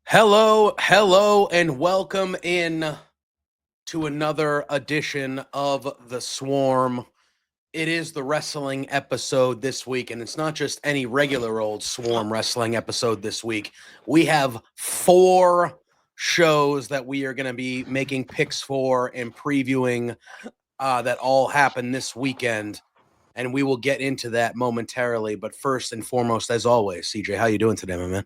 Hello, and welcome in to another edition of The Swarm. It is the wrestling episode this week, and it's not just any regular old Swarm wrestling episode this week. We have 4 shows that we are going to be making picks for and previewing that all happen this weekend, and we will get into that momentarily. But first and foremost, as always, CJ, how you doing today, my man?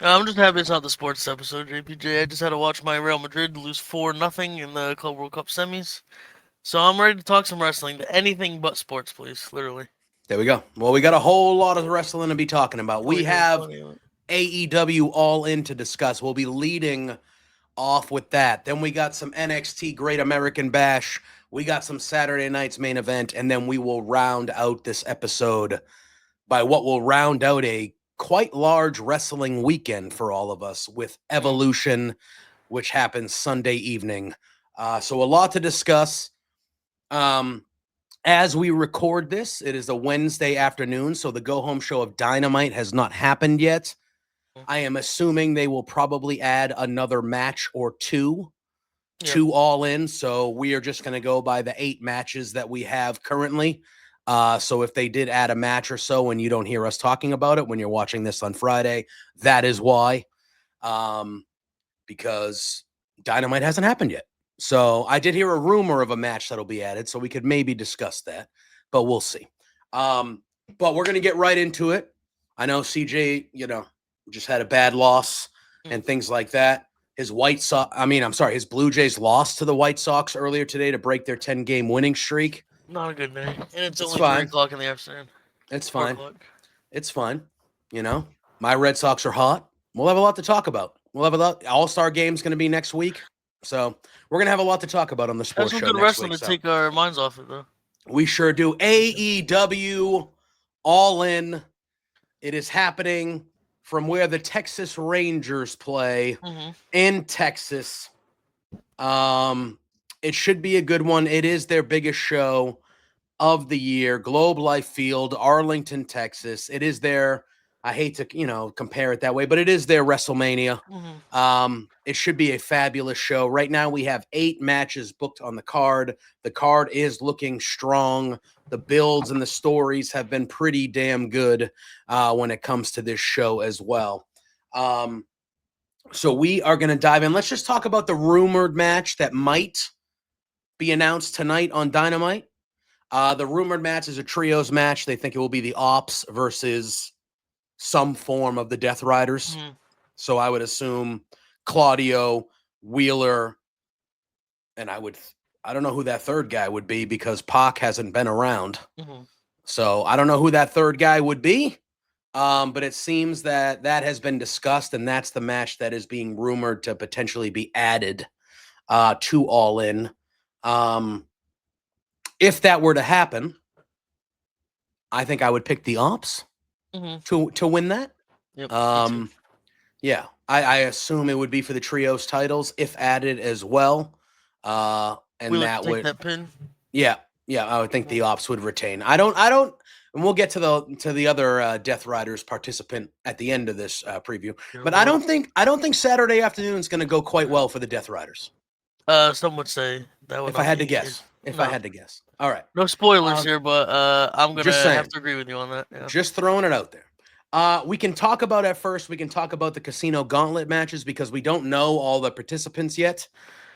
I'm just happy it's not the sports episode, JPJ. I just had to watch my Real Madrid lose 4-0 in the Club World Cup semis. So I'm ready to talk some wrestling. Anything but sports, please. Literally. There we go. Well, we got a whole lot of wrestling to be talking about. We have Plenty. AEW All In to discuss. We'll be leading off with that. Then we got some NXT Great American Bash. We got some Saturday night's main event, and then we will round out this episode by what will round out a quite large wrestling weekend for all of us with Evolution, which happens Sunday evening. So a lot to discuss. As we record this, it is a Wednesday afternoon, so the go-home show of Dynamite has not happened yet. I am assuming they will probably add another match or two to All In, so we are just going to go by the 8 matches that we have currently. So if they did add a match or so and you don't hear us talking about it when you're watching this on Friday, that is why. Because Dynamite hasn't happened yet. So I did hear a rumor of a match that'll be added, so we could maybe discuss that, but we'll see. But we're going to get right into it. I know CJ, just had a bad loss and things like that. His his Blue Jays lost to the White Sox earlier today to break their 10-game winning streak. Not a good day. And it's only fine. 3 o'clock in the afternoon. It's fine. It's fine. My Red Sox are hot. We'll have a lot to talk about. We'll have a lot. All-Star game's going to be next week. So we're going to have a lot to talk about on the sports show next week. That's some good wrestling to take our minds off it, though. We sure do. AEW All In. It is happening from where the Texas Rangers play in Texas. It should be a good one. It is their biggest show of the year. Globe Life Field, Arlington, Texas. It is their, I hate to, compare it that way, but it is their WrestleMania. It should be a fabulous show. Right now we have 8 matches booked on the card. The card is looking strong. The builds and the stories have been pretty damn good when it comes to this show as well. So we are going to dive in. Let's just talk about the rumored match that might be announced tonight on Dynamite. The rumored match is a trios match. They think it will be the Ops versus some form of the Death Riders. So I would assume Claudio, Wheeler, and I don't know who that third guy would be because Pac hasn't been around. So I don't know who that third guy would be. But it seems that has been discussed, and that's the match that is being rumored to potentially be added to All In. If that were to happen, I think I would pick the Ops to win that. Yeah, I assume it would be for the trios titles if added as well. And that would that pin. Yeah, I would think the Ops would retain. I don't. And we'll get to the other Death Riders participant at the end of this preview. But I don't think Saturday afternoon is going to go quite well for the Death Riders. Some would say that would. If I had to guess. I had to guess. All right. No spoilers here, but I'm going to have to agree with you on that. Yeah. Just throwing it out there. We can talk about at first. We can talk about the Casino Gauntlet matches because we don't know all the participants yet.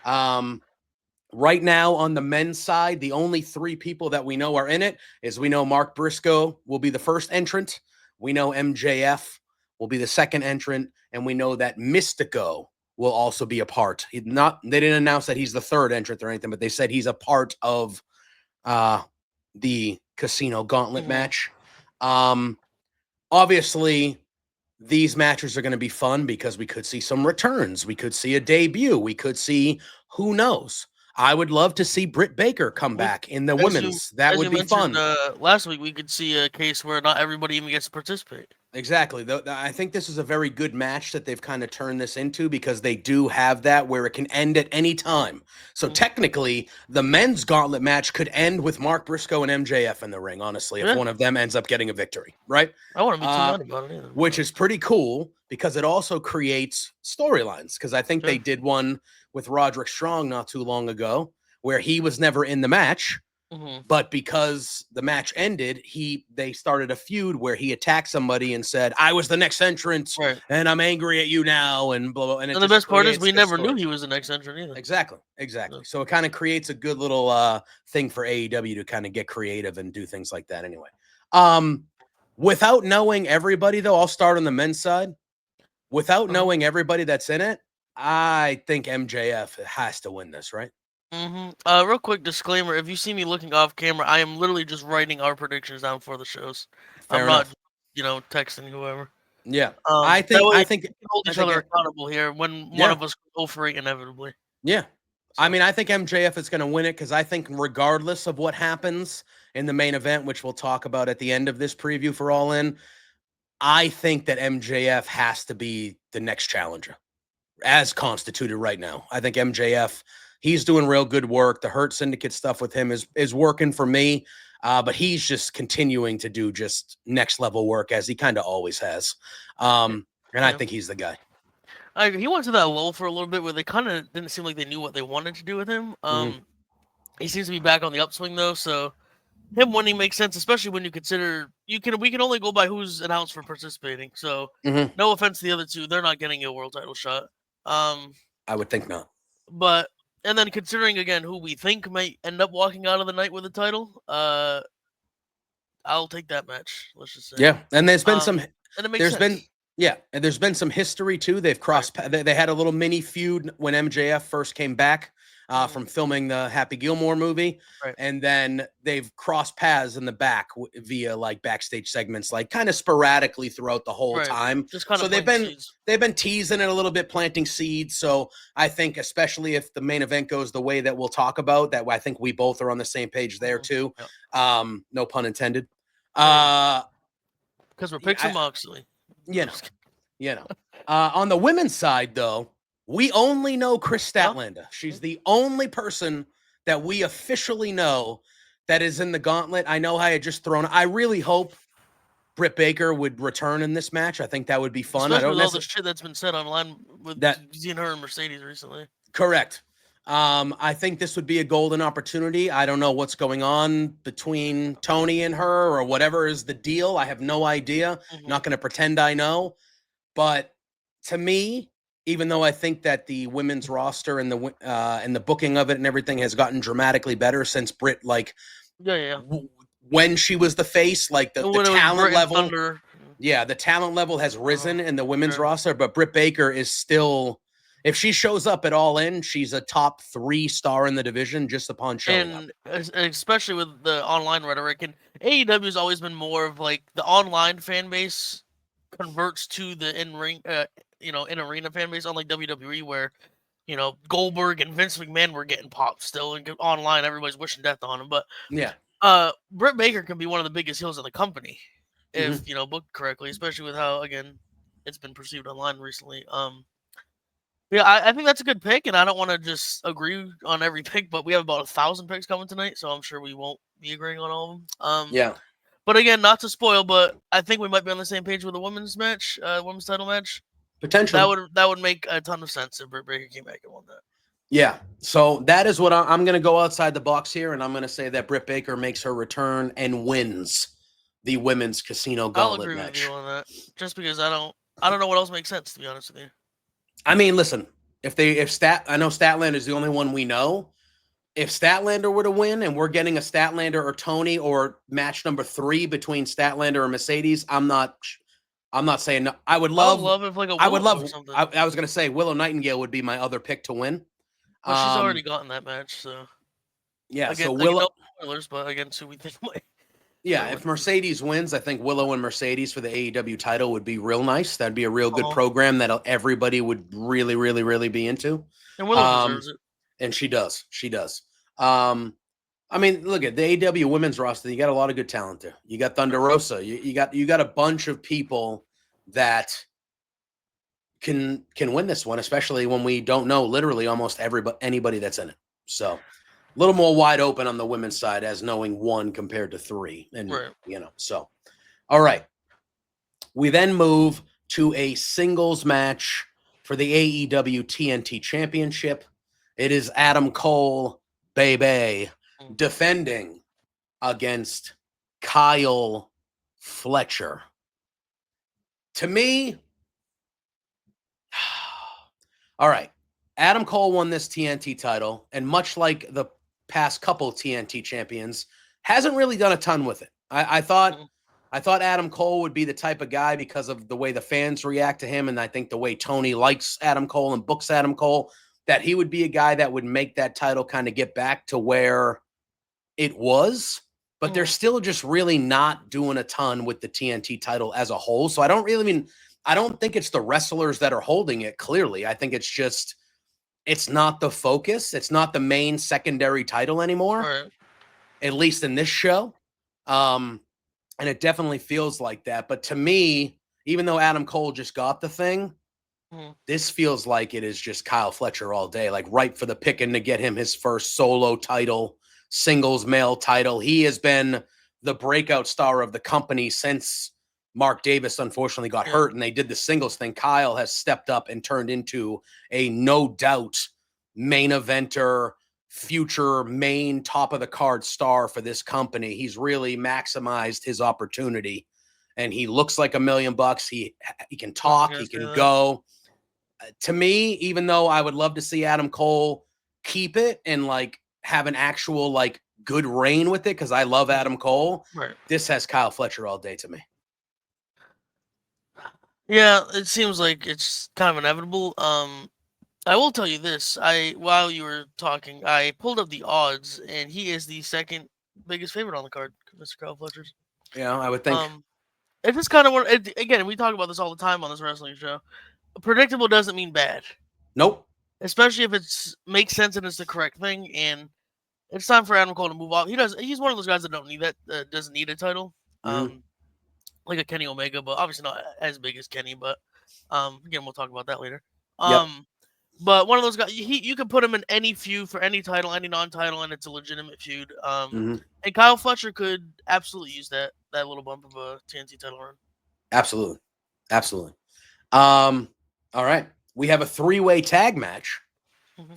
Right now on the men's side, the only 3 people that we know are in it is we know Mark Briscoe will be the first entrant. We know MJF will be the second entrant. And we know that Mystico will also be a part. They didn't announce that he's the third entrant or anything, but they said he's a part of the Casino Gauntlet match. Obviously, these matches are going to be fun because we could see some returns. We could see a debut. We could see who knows. I would love to see Britt Baker come back in the women's. That would be fun. Last week, we could see a case where not everybody even gets to participate. Exactly. I think this is a very good match that they've kind of turned this into because they do have that where it can end at any time. So technically, the men's gauntlet match could end with Mark Briscoe and MJF in the ring, honestly, if one of them ends up getting a victory, right? I wouldn't be too mad about it either. Which is pretty cool because it also creates storylines. Because I think Sure. they did one with Roderick Strong not too long ago where he was never in the match. But because the match ended, they started a feud where he attacked somebody and said, "I was the next entrant, Right. and I'm angry at you now," and blah blah. And it the just best part is creates we good never knew stories. he was the next entrant either. Exactly. So it kind of creates a good little thing for AEW to kind of get creative and do things like that. Anyway, without knowing everybody though, I'll start on the men's side. Without knowing everybody that's in it, I think MJF has to win this, right? Real quick disclaimer: if you see me looking off camera, I am literally just writing our predictions down for the shows. Fair I'm enough. not, texting whoever. Yeah, I think we can can hold each other accountable here when one of us goes for it inevitably. Yeah. I mean, I think MJF is going to win it because I think regardless of what happens in the main event, which we'll talk about at the end of this preview for All In, I think that MJF has to be the next challenger as constituted right now. I think MJF, he's doing real good work. The Hurt Syndicate stuff with him is working for me, but he's just continuing to do just next level work as he kind of always has. And I think he's the guy. He went to that lull for a little bit where they kind of didn't seem like they knew what they wanted to do with him. He seems to be back on the upswing though, so him winning makes sense, especially when you consider we can only go by who's announced for participating. So no offense to the other two, they're not getting a world title shot. I would think not. But and then considering again who we think might end up walking out of the night with the title, I'll take that match. Let's just say. Yeah, and there's been some. And it makes sense. And there's been some history too. They've crossed. They had a little mini feud when MJF first came back from filming the Happy Gilmore movie, and then they've crossed paths in the back via like backstage segments, like kind of sporadically throughout the whole time. Just kind of so they've been teasing it a little bit, planting seeds. So I think, especially if the main event goes the way that we'll talk about, that I think we both are on the same page there too. No pun intended. Because we're picking Moxley. On the women's side, though, we only know Chris Statlander. She's the only person that we officially know that is in the gauntlet. I know I had just thrown. I really hope Britt Baker would return in this match. I think that would be fun. Especially with all the shit that's been said online with seeing her and Mercedes recently. Correct. I think this would be a golden opportunity. I don't know what's going on between Tony and her or whatever is the deal. I have no idea. Not going to pretend I know. But to me, even though I think that the women's roster and the booking of it and everything has gotten dramatically better since Britt, when she was the face, like the talent level, the talent level has risen in the women's roster. But Britt Baker is still, if she shows up at All In, she's a top 3 star in the division just upon showing up. And especially with the online rhetoric, and AEW has always been more of like the online fan base converts to the in-ring, in-arena fan base, unlike WWE, where, Goldberg and Vince McMahon were getting popped still, and online everybody's wishing death on him. But Britt Baker can be one of the biggest heels in the company if booked correctly, especially with how again it's been perceived online recently. I think that's a good pick, and I don't want to just agree on every pick, but we have about 1,000 picks coming tonight, so I'm sure we won't be agreeing on all of them. But again, not to spoil, but I think we might be on the same page with the women's match, women's title match. Potentially. That would make a ton of sense if Britt Baker came back and won that. Yeah. So that is what I'm going to go outside the box here, and I'm going to say that Britt Baker makes her return and wins the women's Casino Gauntlet match. I'll agree with you on that, just because I don't know what else makes sense, to be honest with you. I mean, listen, I know Statlander is the only one we know. If Statlander were to win and we're getting a Statlander or Tony or match number 3 between Statlander or Mercedes, I'm not saying no. I would love if like I was going to say Willow Nightingale would be my other pick to win. Well, she's already gotten that match, so yeah. Again, so Willow, no spoilers, but again, so we think. If Mercedes wins, I think Willow and Mercedes for the AEW title would be real nice. That'd be a real good program that everybody would really, really, really be into. And Willow deserves it. And she does. I mean, look at the AEW women's roster. You got a lot of good talent there. You got Thunder Rosa. You got a bunch of people that can win this one, especially when we don't know literally almost anybody that's in it. So a little more wide open on the women's side as knowing 1 compared to 3. And so all right. We then move to a singles match for the AEW TNT Championship. It is Adam Cole, baby, defending against Kyle Fletcher. To me, all right, Adam Cole won this TNT title, and much like the past couple TNT champions, hasn't really done a ton with it. I thought Adam Cole would be the type of guy, because of the way the fans react to him, and I think the way Tony likes Adam Cole and books Adam Cole, that he would be a guy that would make that title kind of get back to where it was. But they're still just really not doing a ton with the TNT title as a whole. So I don't think it's the wrestlers that are holding it, clearly. I think it's not the focus. It's not the main secondary title anymore, Right. at least in this show. And it definitely feels like that. But to me, even though Adam Cole just got the thing, this feels like it is just Kyle Fletcher all day, like ripe for the picking to get him his first solo title, singles male title. He has been the breakout star of the company since Mark Davis unfortunately got hurt and they did the singles thing. Kyle has stepped up and turned into a no doubt main eventer, future main top of the card star for this company. He's really maximized his opportunity, and he looks like $1 million. He can talk, he can go. To me, even though I would love to see Adam Cole keep it and like have an actual like good reign with it, because I love Adam Cole, this has Kyle Fletcher all day to me. Yeah, it seems like it's kind of inevitable. I will tell you this. While you were talking, I pulled up the odds, and he is the second biggest favorite on the card, Mr. Kyle Fletcher. Yeah, I would think. It just kind of again, we talk about this all the time on this wrestling show. Predictable doesn't mean bad. Nope. Especially if it makes sense and it's the correct thing, and it's time for Adam Cole to move off. He's one of those guys that doesn't need a title. Like a Kenny Omega, but obviously not as big as Kenny. But again, we'll talk about that later. But one of those guys, you can put him in any feud for any title, any non-title, and it's a legitimate feud. And Kyle Fletcher could absolutely use that little bump of a TNT title run. Absolutely. All right, we have a 3-way tag match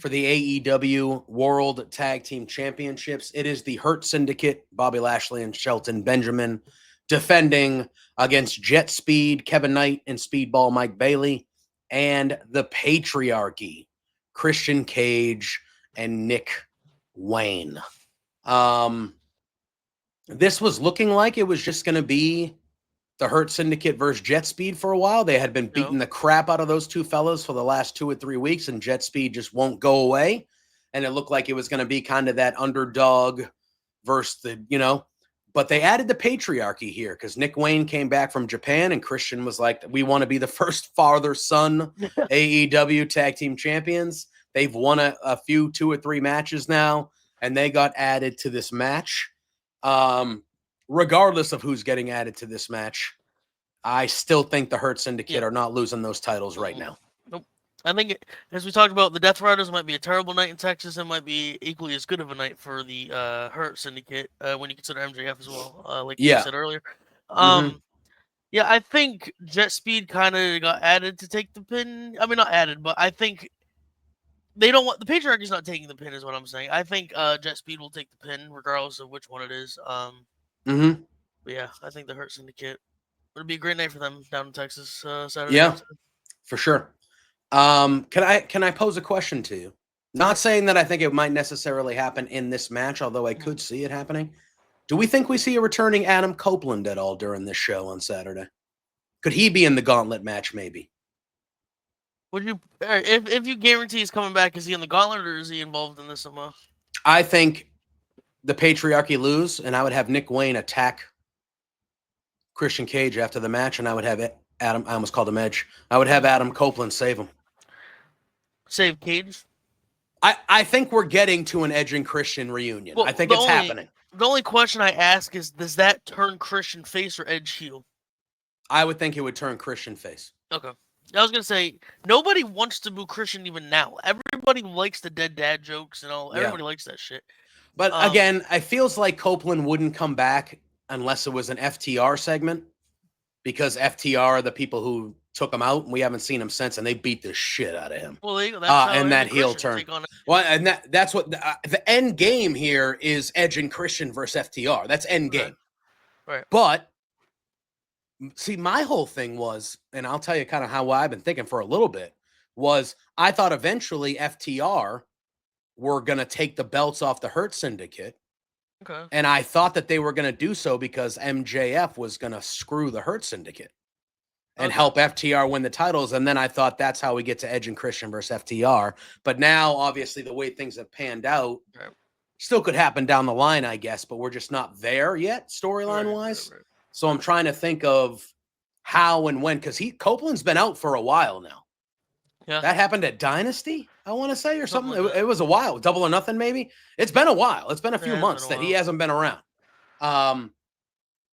for the AEW World Tag Team Championships. It is the Hurt Syndicate, Bobby Lashley and Shelton Benjamin, defending against Jet Speed, Kevin Knight, and Speedball Mike Bailey, and the Patriarchy, Christian Cage and Nick Wayne. This was looking like it was just going to be the Hurt Syndicate versus Jet Speed for a while. They had been beating the crap out of those two fellas for the last 2 or 3 weeks, and Jet Speed just won't go away. And it looked like it was going to be kind of that underdog versus the, but they added the Patriarchy here because Nick Wayne came back from Japan, and Christian was like, we want to be the first father-son AEW Tag Team Champions. They've won a few 2 or 3 matches now, and they got added to this match. Regardless of who's getting added to this match, I still think the Hurt Syndicate are not losing those titles right now. Nope. I think, as we talked about, the Death Riders might be a terrible night in Texas and might be equally as good of a night for the Hurt Syndicate when you consider MJF as well, like you said earlier. Yeah, I think Jet Speed kind of got added to take the pin. I mean, not added, but I think they don't want the Patriarchy's not taking the pin, is what I'm saying. I think Jet Speed will take the pin regardless of which one it is. But yeah, I think the Hurt Syndicate would be a great night for them down in Texas Saturday. Yeah, for sure. Can I pose a question to you? Not saying that I think it might necessarily happen in this match, although I could see it happening. Do we think we see a returning Adam Copeland at all during this show on Saturday? Could he be in the gauntlet match, maybe? Would you, if you guarantee he's coming back, is he in the gauntlet or is he involved in this somehow? I think the Patriarchy lose, and I would have Nick Wayne attack Christian Cage after the match, and I would have Adam. I almost called him Edge. I would have Adam Copeland save him. Save Cage? I think we're getting to an Edge and Christian reunion. Well, I think it's happening. The only question I ask is, does that turn Christian face or Edge heel? I would think it would turn Christian face. Okay. I was going to say, nobody wants to boo Christian even now. Everybody likes the dead dad jokes and all. Everybody likes that shit. But again, it feels like Copeland wouldn't come back unless it was an FTR segment, because FTR are the people who took him out, and we haven't seen him since, and they beat the shit out of him. Well, that's how and that Edge and heel Christian turn. take on it. Well, and that's what the end game here is: Edge and Christian versus FTR. That's end game. Right. But see, my whole thing was, and I'll tell you kind of how I've been thinking for a little bit, was I thought eventually FTR were going to take the belts off the Hurt Syndicate. Okay. And I thought that they were going to do so because MJF was going to screw the Hurt Syndicate and help FTR win the titles. And then I thought that's how we get to Edge and Christian versus FTR. But now, obviously, the way things have panned out, still could happen down the line, I guess, but we're just not there yet, storyline-wise. Right. So I'm trying to think of how and when, because Copeland's been out for a while now. Yeah. That happened at Dynasty, I want to say, or something. Like it was a while. Double or Nothing, maybe. It's been a while. It's been a few months that he hasn't been around.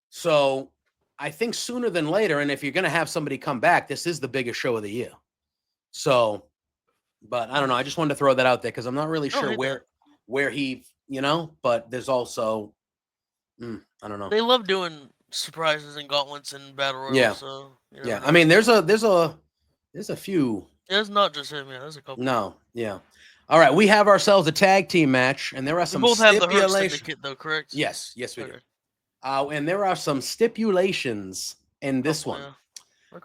So I think sooner than later, and if you're going to have somebody come back, this is the biggest show of the year. So, but I don't know. I just wanted to throw that out there because I'm not really sure where he, but there's also, I don't know. They love doing surprises and gauntlets and battle royals. Yeah. So, yeah. I mean, there's a few. It's not just him. Yeah, there's a couple. No. Yeah. All right. We have ourselves a tag team match, and there are some both have stipulations. the Hurt Syndicate, though, correct? Yes, we do. And there are some stipulations in this one.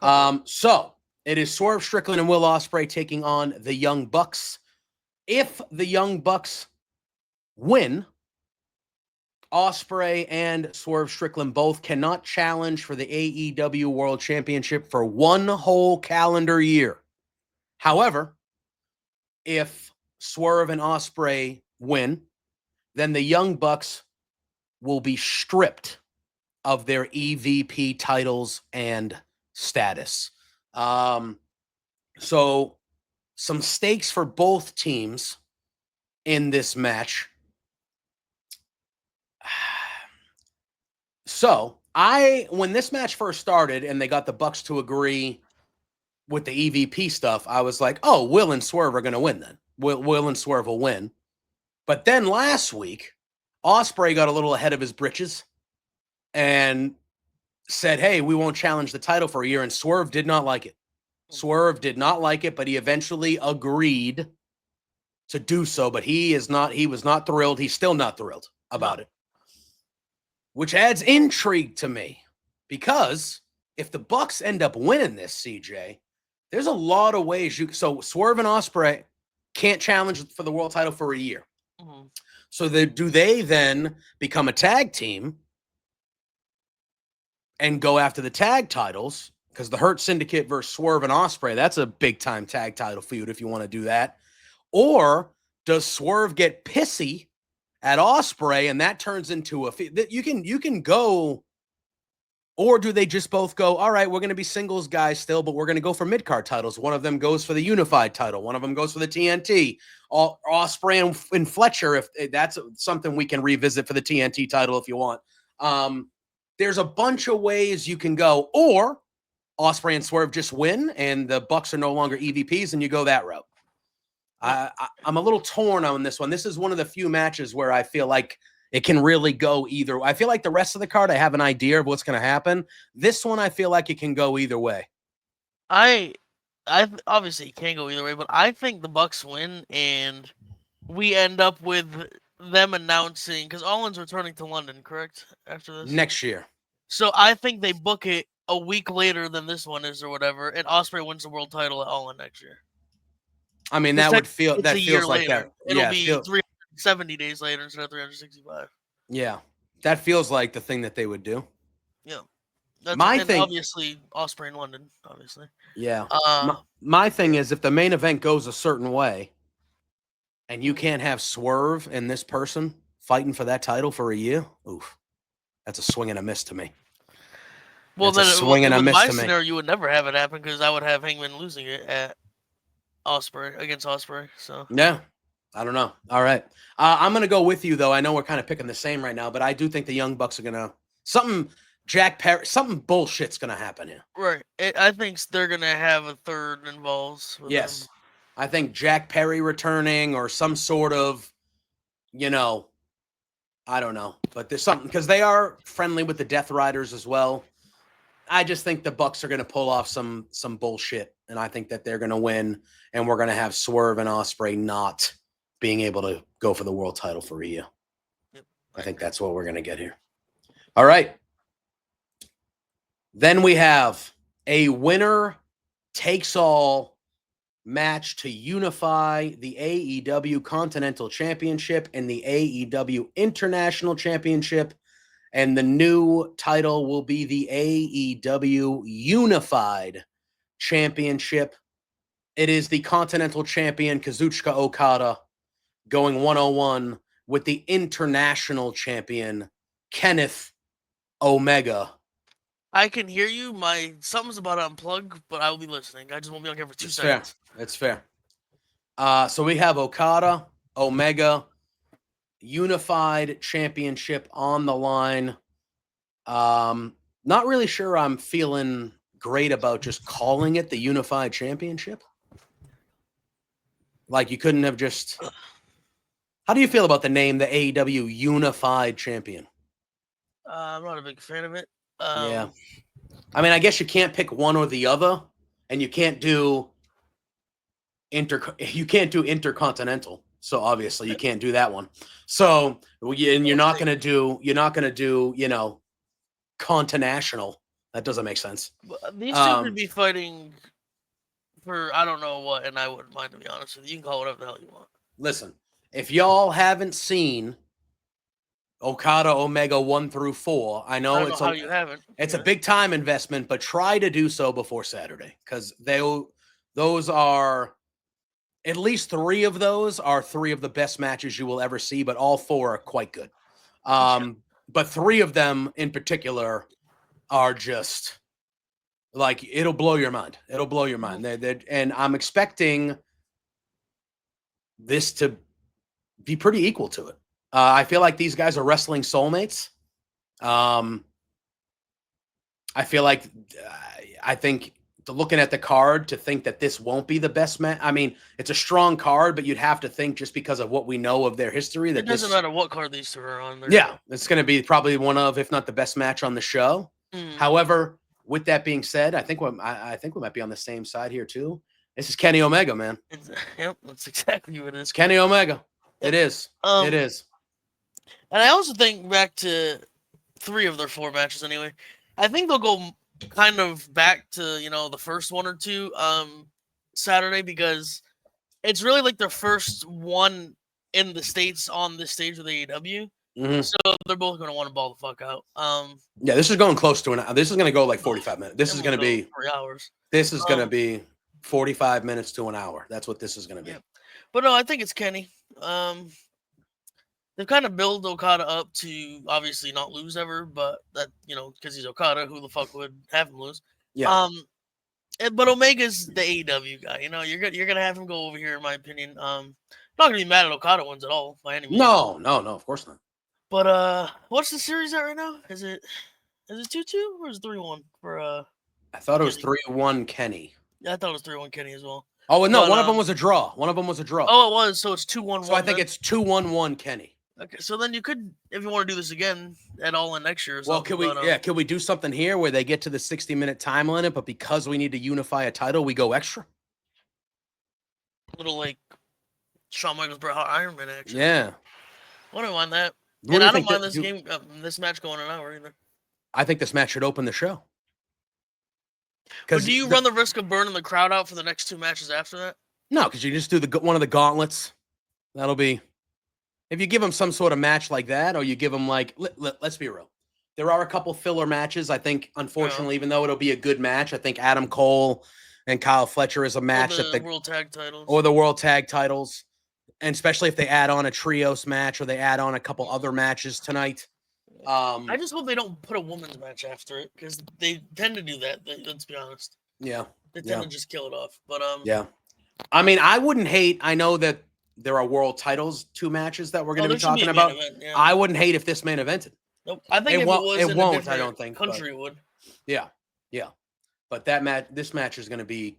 Yeah. So it is Swerve Strickland and Will Ospreay taking on the Young Bucks. If the Young Bucks win, Ospreay and Swerve Strickland both cannot challenge for the AEW World Championship for one whole calendar year. However, if Swerve and Ospreay win, then the Young Bucks will be stripped of their EVP titles and status. So some stakes for both teams in this match. So when this match first started and they got the Bucks to agree with the EVP stuff, I was like, oh, Will and Swerve are going to win then. Will and Swerve will win. But then last week, Ospreay got a little ahead of his britches and said, hey, we won't challenge the title for a year. And Swerve did not like it. Swerve did not like it, but he eventually agreed to do so. But he was not thrilled. He's still not thrilled about it, which adds intrigue to me because if the Bucks end up winning this, CJ, there's a lot of ways so Swerve and Ospreay can't challenge for the world title for a year. Mm-hmm. So do they then become a tag team and go after the tag titles? Because the Hurt Syndicate versus Swerve and Ospreay, that's a big-time tag title feud if you want to do that. Or does Swerve get pissy at Ospreay and that turns into a feud? You can go, or do they just both go, all right, we're going to be singles guys still, but we're going to go for mid-card titles. One of them goes for the unified title. One of them goes for the TNT. Ospreay and Fletcher, if that's something we can revisit for the TNT title if you want. There's a bunch of ways you can go, or Ospreay and Swerve just win and the Bucks are no longer EVPs and you go that route. I'm a little torn on this one. This is one of the few matches where I feel like it can really go either. I feel like the rest of the card, I have an idea of what's going to happen. This one, I feel like it can go either way. I obviously it can go either way, but I think the Bucks win and we end up with them announcing, because Olin's returning to London, correct? After this? Next year. So I think they book it a week later than this one is or whatever, and Ospreay wins the world title at All In next year. I mean, that feels like later. that. It'll be 370 days later instead of 365. Yeah, that feels like the thing that they would do. Yeah. Obviously, Ospreay in London, obviously. Yeah. My thing is, if the main event goes a certain way and you can't have Swerve and this person fighting for that title for a year, oof, that's a swing and a miss to me. Well, then in my scenario, you would never have it happen because I would have Hangman losing it at against Ospreay. So yeah, I don't know. All right, I'm gonna go with you though. I know we're kind of picking the same right now, but I do think the Young Bucks are gonna something bullshit's gonna happen here. Right. I think they're gonna have a third involved. Yes, I think Jack Perry returning or some sort of, I don't know, but there's something because they are friendly with the Death Riders as well. I just think the Bucks are going to pull off some bullshit, and I think that they're going to win, and we're going to have Swerve and Ospreay not being able to go for the world title for Rhea. Yep. I think that's what we're going to get here. All right. Then we have a winner takes all match to unify the AEW Continental Championship and the AEW International Championship. And the new title will be the AEW Unified Championship. It is the Continental Champion Kazuchika Okada going 101 with the International Champion Kenneth Omega. I can hear you. Something's about to unplug, but I will be listening. I just won't be on here for 2 seconds. That's fair. So we have Okada, Omega, Unified Championship on the line. Not really sure I'm feeling great about just calling it the Unified Championship. Like, you couldn't have just... How do you feel about the name, the AEW Unified Champion? I'm not a big fan of it. Yeah. I mean, I guess you can't pick one or the other, and you can't do intercontinental. So obviously you can't do that one. So, and you're not going to do, continental. That doesn't make sense. These two could be fighting for I don't know what, and I wouldn't mind, to be honest with you. You can call it whatever the hell you want. Listen, if y'all haven't seen Okada Omega 1 through 4, I know it's how you haven't. It's a big time investment, but try to do so before Saturday, because those are at least 3 of those are 3 of the best matches you will ever see, but all 4 are quite good. But 3 of them in particular are just like, it'll blow your mind. It'll blow your mind. And I'm expecting this to be pretty equal to it. I feel like these guys are wrestling soulmates. I feel like, I think looking at the card to think that this won't be the best match. I mean, it's a strong card, but you'd have to think, just because of what we know of their history, that it doesn't matter what card these 2 are on. Yeah, it's going to be probably one of, if not the best match on the show. However, with that being said, I think we might be on the same side here too. This is Kenny Omega, man. Yep, that's exactly what it is. Kenny Omega. It is. It is. And I also think back to 3 of their 4 matches anyway. I think they'll go kind of back to, the first 1 or 2 Saturday, because it's really like their first one in the States on this stage with AEW. So they're both going to want to ball the fuck out. Yeah, this is going close to an hour. This is going to go like 45 minutes. This is going to be 3 hours. This is going to be 45 minutes to an hour. That's what this is going to be. Yeah. But no, I think it's Kenny. They've kind of built Okada up to obviously not lose ever, but that, because he's Okada, who the fuck would have him lose? Yeah. But Omega's the AEW guy. You're gonna have him go over here, in my opinion. Not gonna be mad at Okada wins at all by any means. No, of course not. But what's the series at right now? Is it 2-2 or is it 3-1 for I thought it was 3-1 Kenny. Yeah, I thought it was 3-1 Kenny as well. Oh no, one of them was a draw. Oh, it was. So it's 2-1. So I think it's 2-1-1 Kenny. Okay, so then you could, if you want to do this again, at All In next year or something. Well, can we do something here where they get to the 60-minute time limit, but because we need to unify a title, we go extra? Little like Shawn Michaels Bret Hart Iron Man action. Yeah. I don't mind that. And I don't mind this match going an hour either. I think this match should open the show. But do you run the risk of burning the crowd out for the next 2 matches after that? No, because you just do one of the gauntlets. That'll be... If you give them some sort of match like that, or you give them like... let's be real. There are a couple filler matches. I think, unfortunately, even though it'll be a good match, I think Adam Cole and Kyle Fletcher is a match or the World Tag Titles. Or the World Tag Titles. And especially if they add on a trios match, or they add on a couple other matches tonight. I just hope they don't put a women's match after it, because they tend to do that. Let's be honest. Yeah. They tend to just kill it off. But yeah. I mean, I wouldn't hate... I know that there are world titles 2 matches that we're going to be talking about. Yeah. I wouldn't hate if this main evented. Nope. I think it won't. I don't think country would. Yeah. But this match is going to be.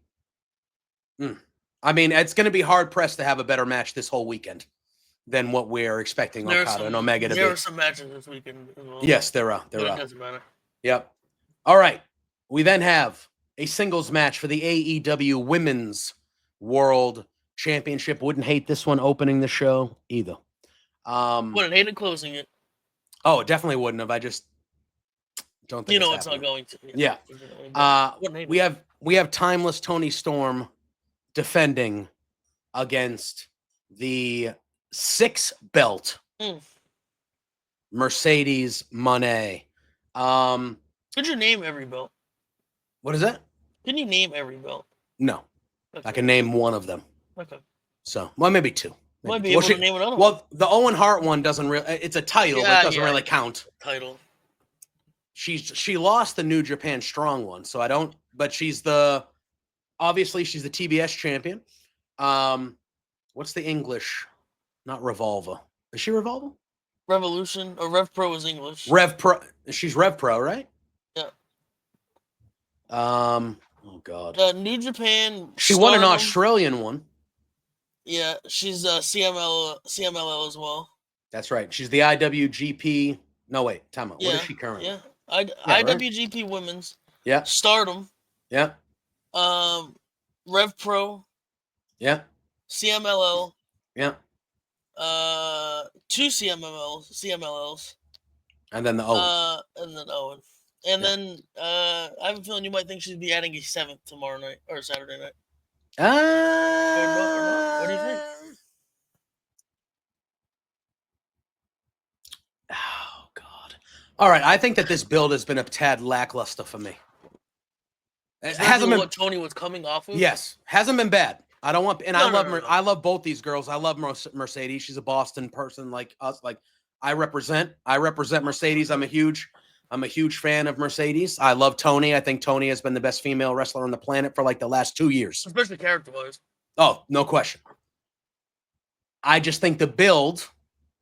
I mean, it's going to be hard pressed to have a better match this whole weekend than what we're expecting Okada and Omega to be. There are some matches this weekend as well. Yes, there are. It doesn't matter. Yep. All right. We then have a singles match for the AEW Women's World Championship. Wouldn't hate this one opening the show either. Wouldn't hate it closing it. Oh, definitely wouldn't have. I just don't think It's not going to. Yeah. We have Timeless Tony Storm defending against the 6-belt Mercedes Moné. Could you name every belt? What is that? Can you name every belt? No. Okay. I can name one of them. Okay. So, well, maybe two. Might be able to name another one. Well, the Owen Hart one doesn't really. It's a title, but it doesn't really count. Title. She lost the New Japan Strong one, so I don't. But she's obviously she's the TBS champion. What's the English? Not Revolver. Is she Revolver? Revolution or Rev Pro is English. Rev Pro. She's Rev Pro, right? Yeah. Oh God. New Japan. She won an Australian one. Yeah, she's CMLL as well. That's right. She's the IWGP. No, wait. Time out. Yeah, what is she currently? Yeah. IWGP right? Women's. Yeah. Stardom. Yeah. Rev Pro. Yeah. CMLL. Yeah. 2 CMLLs. And then the Owen. And then I have a feeling you might think she'd be adding a 7th tomorrow night or Saturday night. Or not? What do you think? Oh God! All right, I think that this build has been a tad lackluster for me. It hasn't been what Tony was coming off of. Yes, hasn't been bad. I don't want, and I love both these girls. I love Mercedes. She's a Boston person like us. Like I represent Mercedes. I'm a huge fan of Mercedes. I love Tony. I think Tony has been the best female wrestler on the planet for like the last 2 years, especially character-wise. Oh, no question. I just think the build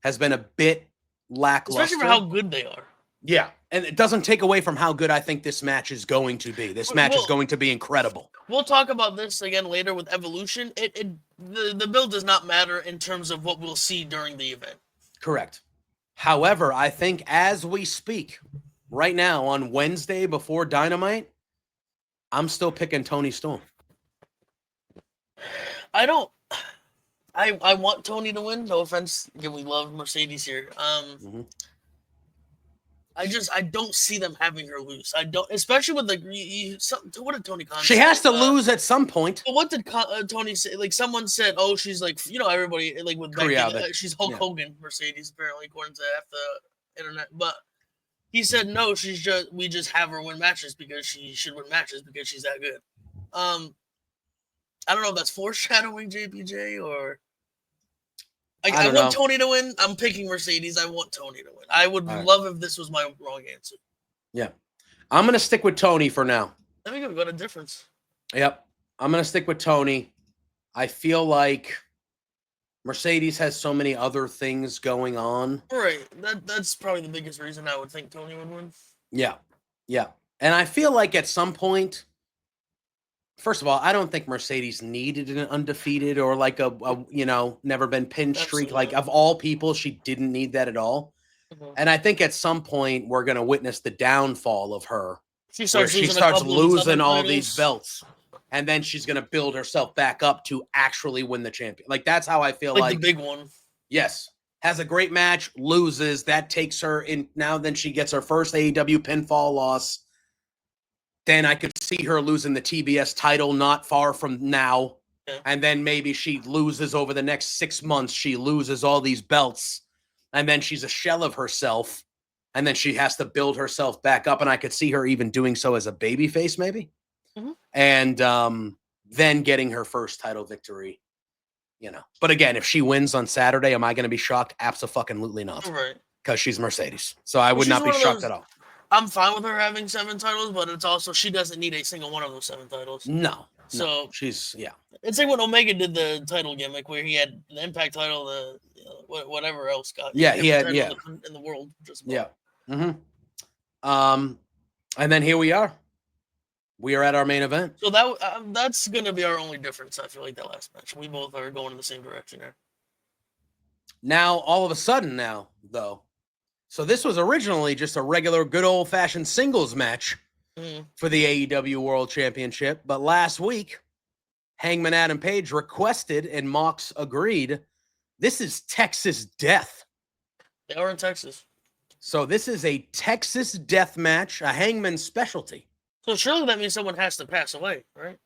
has been a bit lackluster, especially for how good they are. Yeah, and it doesn't take away from how good I think this match is going to be. This match is going to be incredible. We'll talk about this again later with Evolution. The build does not matter in terms of what we'll see during the event. Correct. However, I think as we speak right now on Wednesday before Dynamite, I'm still picking Toni Storm. I want Tony to win. No offense, we love Mercedes here. I don't see them having her lose. I don't, especially with what did Tony Khan? She has to lose at some point. But what did Tony say? Like someone said, oh, she's like everybody like with Becky, she's Hulk Hogan, Mercedes apparently according to half the internet. But he said no, we just have her win matches because she should win matches because she's that good. I don't know if that's foreshadowing JPJ or. I want Tony to win. I'm picking Mercedes. I want Tony to win. I would love if this was my wrong answer. Yeah. I'm going to stick with Tony for now. I think we've got a difference. Yep. I'm going to stick with Tony. I feel like Mercedes has so many other things going on. Right. That's probably the biggest reason I would think Tony would win. Yeah. Yeah. And I feel like at some point, first of all, I don't think Mercedes needed an undefeated or like a never been pinned streak. Like of all people, she didn't need that at all. Mm-hmm. And I think at some point we're going to witness the downfall of her. She starts losing all these belts, and then she's going to build herself back up to actually win the champion. Like that's how I feel like the big one. Yes. Has a great match, loses. That takes her in. Now then she gets her first AEW pinfall loss. Then I could see her losing the TBS title not far from now. Yeah. And then maybe she loses over the next 6 months. She loses all these belts. And then she's a shell of herself. And then she has to build herself back up. And I could see her even doing so as a babyface, maybe. Mm-hmm. And then getting her first title victory. But again, if she wins on Saturday, am I going to be shocked? Absolutely not. Right. Because she's Mercedes. So I would not be shocked at all. I'm fine with her having 7 titles, but it's also she doesn't need a single one of those 7 titles. No. So she's It's like when Omega did the title gimmick where he had the Impact title, the whatever else got. Yeah, he had in the world. Just about. Yeah. Mm-hmm. And then here we are. We are at our main event. So that's gonna be our only difference. I feel like that last match. We both are going in the same direction there. Now, all of a sudden, though. So this was originally just a regular, good old-fashioned singles match for the AEW World Championship. But last week, Hangman Adam Page requested and Mox agreed. This is Texas Death. They are in Texas. So this is a Texas death match, a Hangman specialty. So surely that means someone has to pass away, right?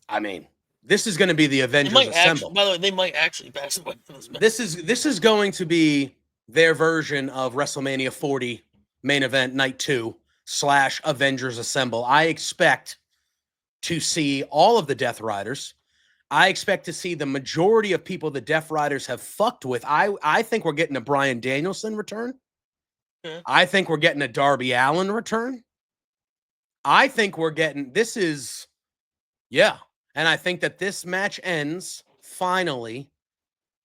I mean, this is going to be the Avengers Assemble. By the way, they might actually pass away for this match. This is going to be their version of WrestleMania 40 main event night 2 / Avengers Assemble. I expect to see all of the Death Riders. I expect to see the majority of people the Death Riders have fucked with. I think we're getting a Bryan Danielson return. Okay. I think we're getting a Darby Allin return. I think we're getting and I think that this match ends finally,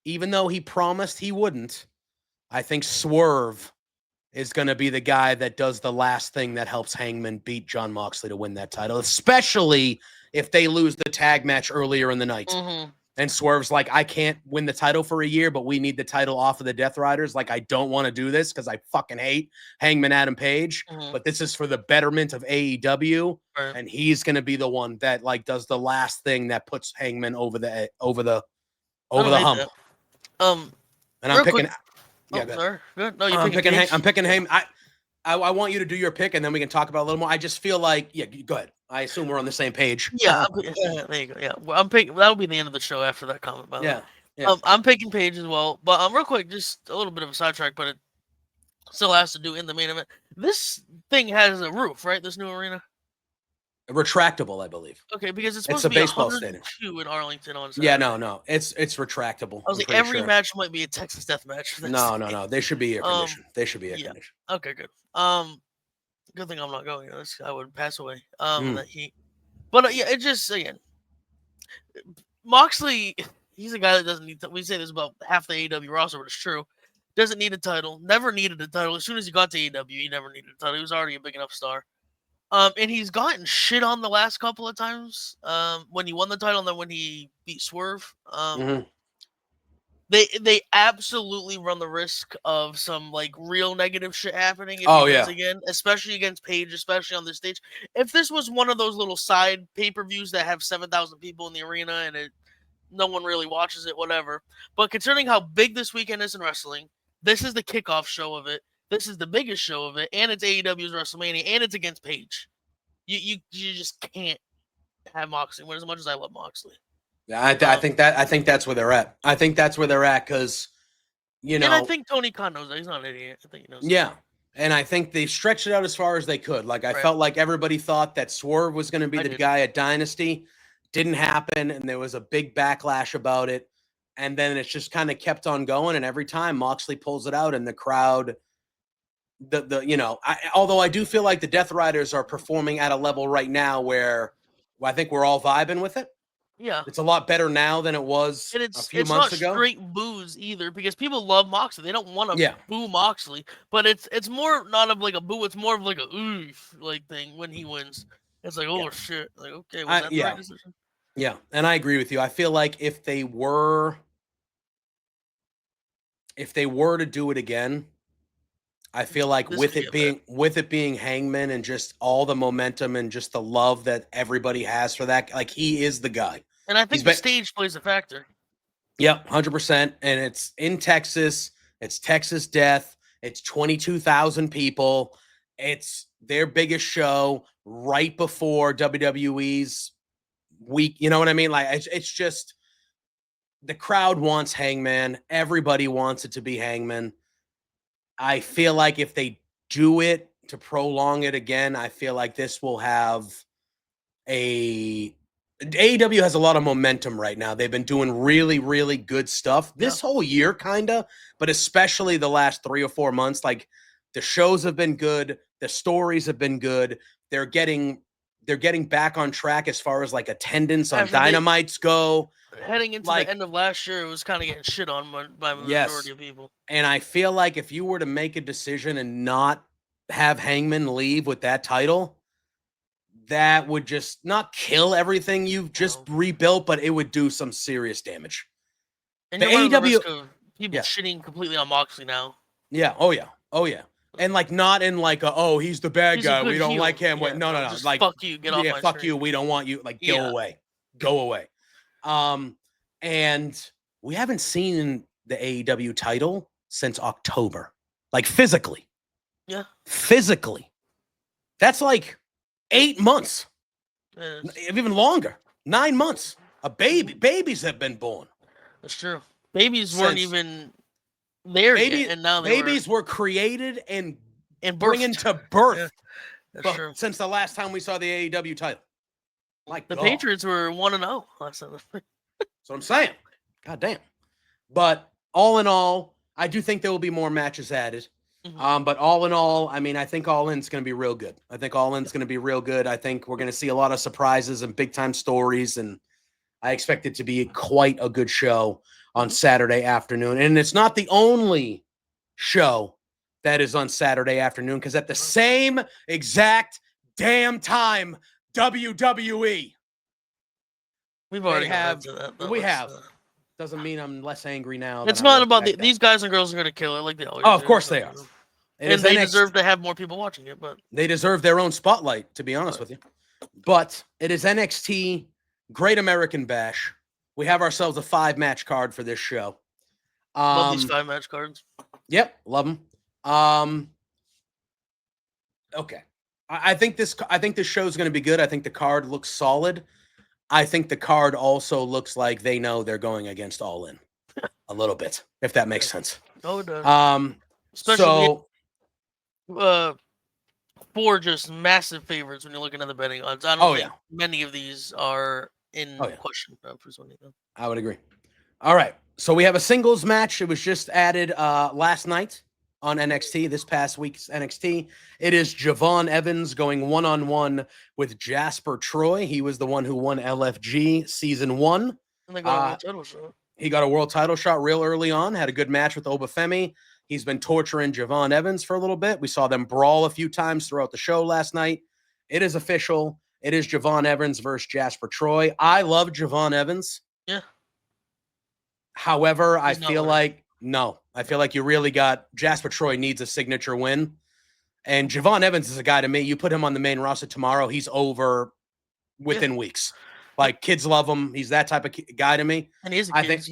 even though he promised he wouldn't. I think Swerve is going to be the guy that does the last thing that helps Hangman beat Jon Moxley to win that title, especially if they lose the tag match earlier in the night. Mm-hmm. And Swerve's like, I can't win the title for a year, but we need the title off of the Death Riders. Like, I don't want to do this because I fucking hate Hangman Adam Page, but this is for the betterment of AEW. Right. And he's going to be the one that like does the last thing that puts Hangman over the hump. And I'm picking. Sorry. Good. No, I'm picking Hangman. I want you to do your pick, and then we can talk about it a little more. I just feel like, go ahead. I assume we're on the same page. Yeah, there you go. Yeah, well, I'm picking. That'll be the end of the show after that comment. By the way. Yeah. I'm picking Page as well. But real quick, just a little bit of a sidetrack, but it still has to do in the main event. This thing has a roof, right? This new arena. Retractable, I believe. Okay, because it's supposed a to be baseball stadium in Arlington on Saturday. Yeah, no, it's retractable. I was like, every match might be a Texas death match. No, they should be air conditioned. They should be air conditioned. Okay, good. Good thing I'm not going. I would pass away. In that heat. But it just again, Moxley. He's a guy that doesn't need. We say this about half the AEW roster, but it's true. Doesn't need a title. Never needed a title. As soon as he got to AEW, he never needed a title. He was already a big enough star. And he's gotten shit on the last couple of times. When he won the title, and then when he beat Swerve. They absolutely run the risk of some like real negative shit happening. Again, especially against Page, especially on this stage. If this was one of those little side pay-per-views that have 7,000 people in the arena and no one really watches it, whatever. But considering how big this weekend is in wrestling, this is the kickoff show of it. This is the biggest show of it, and it's AEW's WrestleMania, and it's against Page. You just can't have Moxley win as much as I love Moxley. Yeah, I think that's where they're at. I think that's where they're at because, And I think Tony Khan knows that. He's not an idiot. I think he knows that. And I think they stretched it out as far as they could. Like, I felt like everybody thought that Swerve was going to be the guy at Dynasty. Didn't happen, and there was a big backlash about it. And then it's just kind of kept on going, and every time Moxley pulls it out, and the crowd, although I do feel like the Death Riders are performing at a level right now where I think we're all vibing with it. Yeah, it's a lot better now than it was a few months ago. It's not straight boos either because people love Moxley. They don't want to boo Moxley, but it's more not of like a boo. It's more of like a oof like thing when he wins. It's like shit. Like okay, was that the right decision? Yeah, and I agree with you. I feel like if they were to do it again, I feel like with it being Hangman and just all the momentum and just the love that everybody has for that, like he is the guy. And I think the stage plays a factor. Yep, 100%. And it's in Texas. It's Texas Death. It's 22,000 people. It's their biggest show right before WWE's week. You know what I mean? Like it's just the crowd wants Hangman. Everybody wants it to be Hangman. I feel like if they do it to prolong it again, I feel like this will have AEW has a lot of momentum right now. They've been doing really, really good stuff this whole year, kind of, but especially the last 3 or 4 months. Like the shows have been good. The stories have been good. They're getting back on track as far as like attendance on Dynamites go. Heading into the end of last year, it was kind of getting shit on by the majority of people. And I feel like if you were to make a decision and not have Hangman leave with that title, that would just not kill everything you've just rebuilt, but it would do some serious damage. And the AEW risk of people shitting completely on Moxley now. Yeah. Oh yeah. And like not in like oh he's the bad He's a guy, we good don't heel. like him. Yeah, No, just like fuck you, get off my fuck screen. you, we don't want you. Like Yeah. go away. And we haven't seen the AEW title since October, like physically. Yeah, physically. That's like 8 months, it is. even longer. 9 months. Babies have been born. That's true. Babies weren't even there yet, and now babies were created and bringing birthed. to birth. Yeah, that's true. Since the last time we saw the AEW title. The Patriots were 1-0 last time. That's what I'm saying. God damn. But all in all, I do think there will be more matches added. Mm-hmm. But all in all, I mean, I think All In's going to be real good. I think All In's going to be real good. I think we're going to see a lot of surprises and big time stories, and I expect it to be quite a good show on Saturday afternoon. And it's not the only show that is on Saturday afternoon, because at the same exact damn time, WWE. We've already had that. We have. Doesn't mean I'm less angry now. It's not about these guys and girls are going to kill it like they always do. Of course they are. And they deserve to have more people watching it, but they deserve their own spotlight, to be honest with you. But it is NXT Great American Bash. We have ourselves a 5-match card for this show. Love these 5-match cards. Yep, love them. Okay. I think this show is going to be good. I think the card looks solid. I think the card also looks like they know they're going against All In a little bit, if that makes sense. Oh, it does. Especially four just massive favorites when you're looking at the betting odds. I don't think many of these are in question. I would agree. All right. So we have a singles match. It was just added last night on NXT, this past week's NXT. It is Javon Evans going one-on-one with Jasper Troy. He was the one who won LFG Season 1. And they got a world title shot. He got a world title shot real early on, had a good match with Obafemi. He's been torturing Javon Evans for a little bit. We saw them brawl a few times throughout the show last night. It is official. It is Javon Evans versus Jasper Troy. I love Javon Evans. Yeah. However, I feel like you really got Jasper Troy needs a signature win. And Javon Evans is a guy to me. You put him on the main roster tomorrow, he's over within weeks. Like, kids love him. He's that type of guy to me. And he's a kid.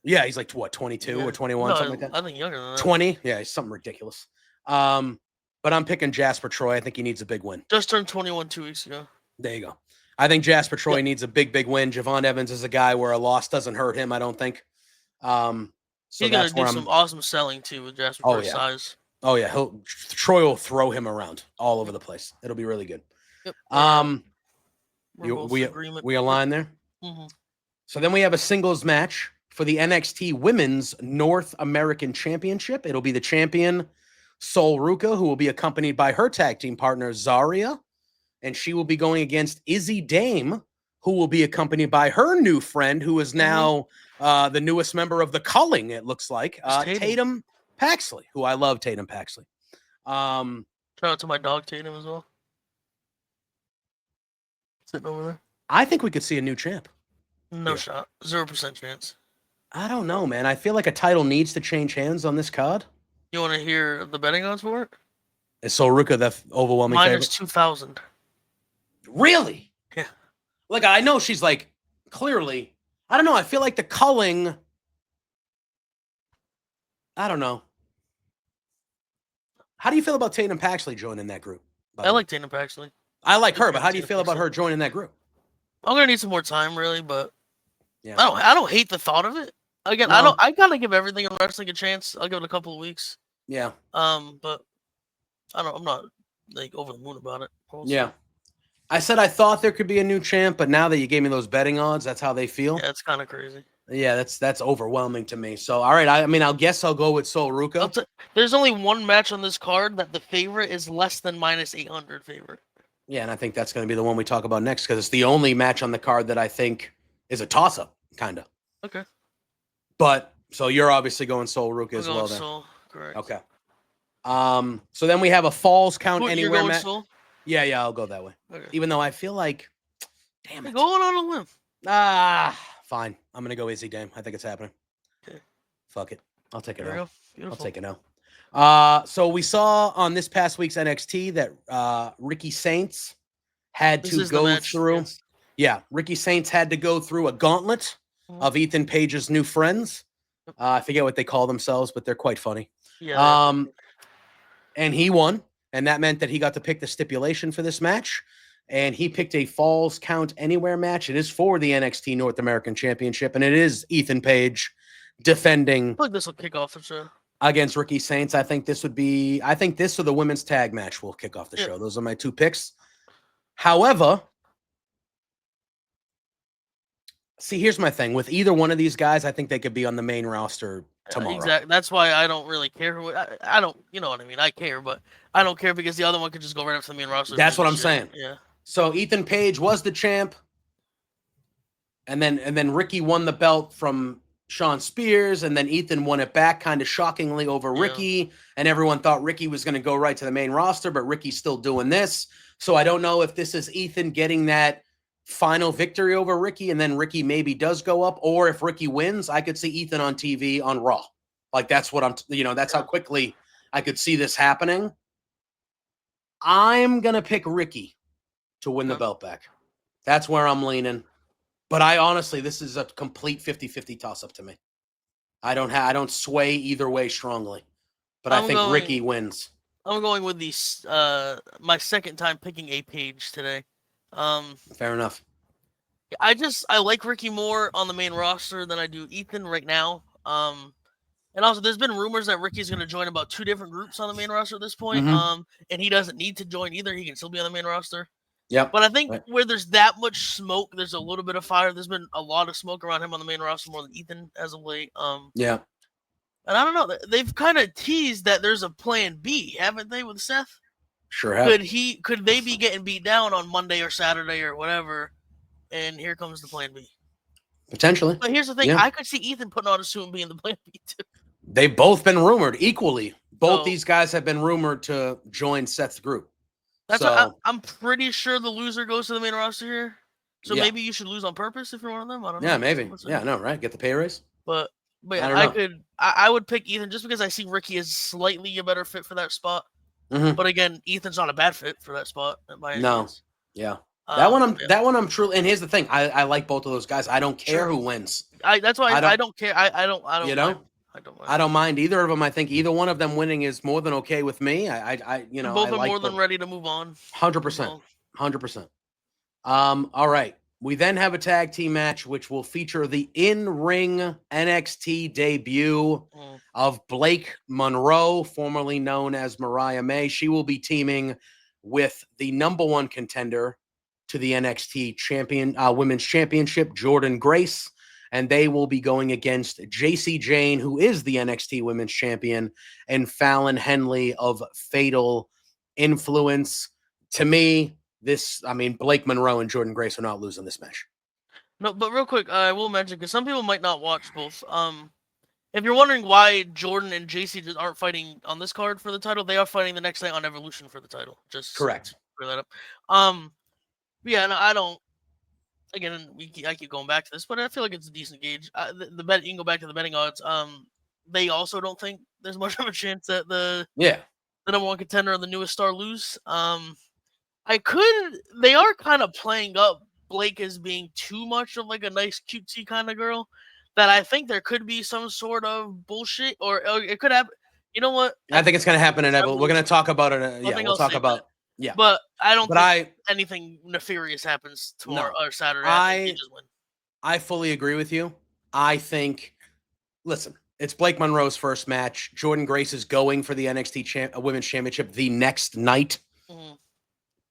Yeah, he's like, what, 22 or 21, something like that? I think younger than that. 20? Yeah, he's something ridiculous. But I'm picking Jasper Troy. I think he needs a big win. Just turned 21 2 weeks ago. There you go. I think Jasper Troy needs a big win. Javon Evans is a guy where a loss doesn't hurt him, I don't think. So he's going to do some awesome selling, too, with Jasper for his size. Oh, yeah. Troy will throw him around all over the place. It'll be really good. Yep. We align there? Mm-hmm. So then we have a singles match for the NXT Women's North American Championship. It'll be the champion, Sol Ruca, who will be accompanied by her tag team partner, Zarya. And she will be going against Izzy Dame, who will be accompanied by her new friend, who is now the newest member of the Culling, it looks like, Tatum Paxley, who I love Tatum Paxley. Shout out to my dog, Tatum, as well. Sitting over there. I think we could see a new champ. No shot. 0% chance. I don't know, man. I feel like a title needs to change hands on this card. You want to hear the betting odds for it? Is Sol Ruca the overwhelming favorite? Minus 2,000. Really? Yeah. Like, I know she's like, clearly, I don't know. I feel like the Culling, I don't know. How do you feel about Tatum Paxley joining that group? I like Tatum Paxley. I like her, but how do you feel about her joining that group? I'm gonna need some more time, really, but I don't hate the thought of it. Again, I gotta give everything in wrestling a chance. I'll give it a couple of weeks. Yeah. But I'm not like over the moon about it. Yeah. I said I thought there could be a new champ, but now that you gave me those betting odds, that's how they feel. Yeah, it's kind of crazy. Yeah, that's overwhelming to me. So, all right, I mean, I'll guess I'll go with Sol Ruca. There's only one match on this card that the favorite is less than minus 800 favorite. Yeah, and I think that's going to be the one we talk about next because it's the only match on the card that I think is a toss-up, kind of. Okay. But, so you're obviously going Sol Ruca as well then. Sol, correct. Okay. So then we have a Falls Count Anywhere match. Sol? Yeah, I'll go that way. Okay. Even though I feel like, damn it. Going on a limb. Fine. I'm going to go Izzy Dame. I think it's happening. Okay. Fuck it. I'll take it out. I'll take it out. So we saw on this past week's NXT that Ricky Saints had This to is the go match. through. Yes. Yeah, Ricky Saints had to go through a gauntlet Mhm. of Ethan Page's new friends. I forget what they call themselves, but they're quite funny. Yeah. And he won, and that meant that he got to pick the stipulation for this match. And he picked a Falls Count Anywhere match. It is for the NXT North American Championship, and it is Ethan Page defending I feel like this will kick off the show. against Ricky Saints. I think this or the women's tag match will kick off the Yeah. show. Those are my two picks. However, see, here's my thing. With either one of these guys, I think they could be on the main roster tomorrow. Exactly. That's why I don't really care. I don't, you know what I mean? I care, but I don't care because the other one could just go right up to the main roster. That's what I'm saying. Yeah. So Ethan Page was the champ, and then Ricky won the belt from Sean Spears, and then Ethan won it back kind of shockingly over Ricky, and everyone thought Ricky was going to go right to the main roster, but Ricky's still doing this. So I don't know if this is Ethan getting that final victory over Ricky, and then Ricky maybe does go up, or if Ricky wins, I could see Ethan on TV on Raw. Like that's what that's how quickly I could see this happening. I'm going to pick Ricky to win the belt back. That's where I'm leaning. But I honestly, this is a complete 50-50 toss-up to me. I don't sway either way strongly. But I think Ricky wins. I'm going with these my second time picking a Page today. Fair enough. I like Ricky more on the main roster than I do Ethan right now. And also there's been rumors that Ricky's going to join about 2 different groups on the main roster at this point. Mm-hmm. And he doesn't need to join either. He can still be on the main roster. Yeah. But I think where there's that much smoke, there's a little bit of fire. There's been a lot of smoke around him on the main roster more than Ethan as of late. Yeah. And I don't know. They've kind of teased that there's a plan B, haven't they, with Seth? Sure have. Could they be getting beat down on Monday or Saturday or whatever? And here comes the plan B. Potentially. But here's the thing. I could see Ethan putting on a suit and being the plan B too. They've both been rumored equally. Both these guys have been rumored to join Seth's group. That's what I'm pretty sure the loser goes to the main roster here. So maybe you should lose on purpose if you're one of them. I don't know. Yeah, maybe. Yeah, no, right? Get the pay raise. But I would pick Ethan just because I see Ricky as slightly a better fit for that spot. Mm-hmm. But again, Ethan's not a bad fit for that spot. Yeah. That one I'm truly. And here's the thing: I like both of those guys. I don't care who wins. That's why I don't care. I don't. You know. Mind. I don't mind either of them. I think either one of them winning is more than okay with me. Both are more than ready to move on. 100%. 100%. All right. We then have a tag team match, which will feature the in-ring NXT debut of Blake Monroe, formerly known as Mariah May. She will be teaming with the number 1 contender to the NXT Women's Championship, Jordynne Grace. And they will be going against JC Jane, who is the NXT Women's Champion, and Fallon Henley of Fatal Influence. To me, Blake Monroe and Jordynne Grace are not losing this match. No, but real quick, I will mention, because some people might not watch both. If you're wondering why Jordynne and JC just aren't fighting on this card for the title, they are fighting the next night on Evolution for the title. Just correct. Clear that up. Yeah, no, I don't. Again, I keep going back to this, but I feel like it's a decent gauge. The bet, you can go back to the betting odds. They also don't think there's much of a chance that the number 1 contender and the newest star lose. They are kind of playing up Blake as being too much of like a nice cutesy kind of girl, that I think there could be some sort of bullshit, or it could happen. You know what? I think it's going to happen in Evolution. We're going to talk about it. We'll talk about. Yeah, but I don't think anything nefarious happens tomorrow or Saturday. I just win. I fully agree with you. I think, listen, it's Blake Monroe's first match. Jordynne Grace is going for the NXT Women's Championship the next night. Mm-hmm.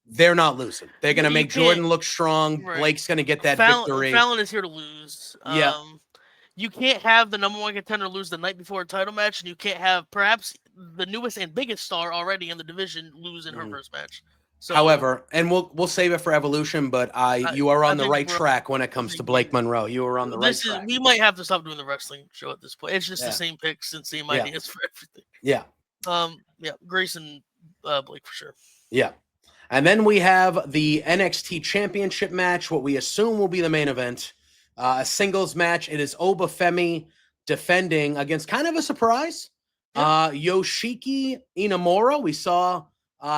They're not losing. They're going to make Jordynne look strong. Right. Blake's going to get that victory. Fallon is here to lose. You can't have the number 1 contender lose the night before a title match, and you can't have perhaps the newest and biggest star already in the division lose in her first match. So, however, and we'll save it for Evolution, but you are on the right track when it comes to Blake Monroe. You are on the right track. We might have to stop doing the wrestling show at this point. It's just the same picks and same ideas for everything. Yeah. Grace and Blake for sure. Yeah. And then we have the NXT Championship match, what we assume will be the main event. A singles match. It is Oba Femi defending against kind of a surprise. Yoshiki Inamura, we saw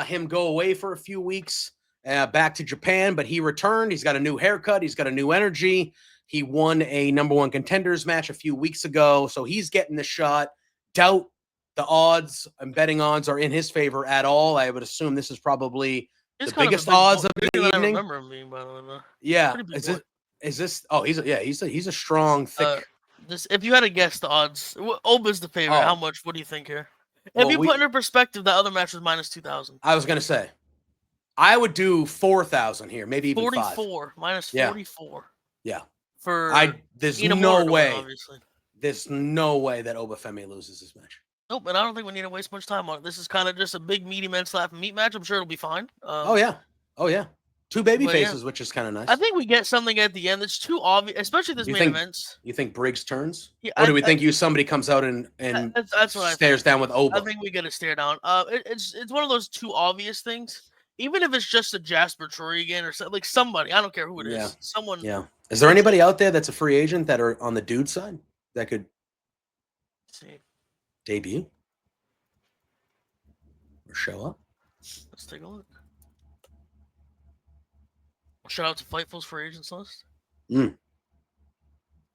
him go away for a few weeks back to Japan, but he returned. He's got a new haircut. He's got a new energy. He won a number one contenders match a few weeks ago, so he's getting the shot. Doubt the odds and betting odds are in his favor at all. I would assume this is probably the biggest odds of the evening. I remember him being, by the way. Yeah. Is this? Oh, he's a strong, thick. If you had to guess the odds, Oba's the favorite. Oh. How much? What do you think here? If you put into perspective, the other match was minus 2,000. I was gonna say, I would do 4,000 here, maybe even 44 minus 44. Yeah. There's Inamura no way. Obviously. There's no way that Obafemi loses this match. Nope, and I don't think we need to waste much time on it. This is kind of just a big meaty men slap and meat match. I'm sure it'll be fine. Oh yeah. Two baby faces, which is kind of nice. I think we get something at the end that's too obvious, especially this main events. You think Briggs turns? Yeah, or do we think somebody comes out and that's what stares down with Oba? I think we get a stare down. It's one of those too obvious things. Even if it's just a Jasper Torigan or something, like somebody, I don't care who it is. Yeah. Someone. Yeah. Is there anybody out there that's a free agent that are on the dude side that could debut or show up? Let's take a look. Shout out to Fightful's free agents list.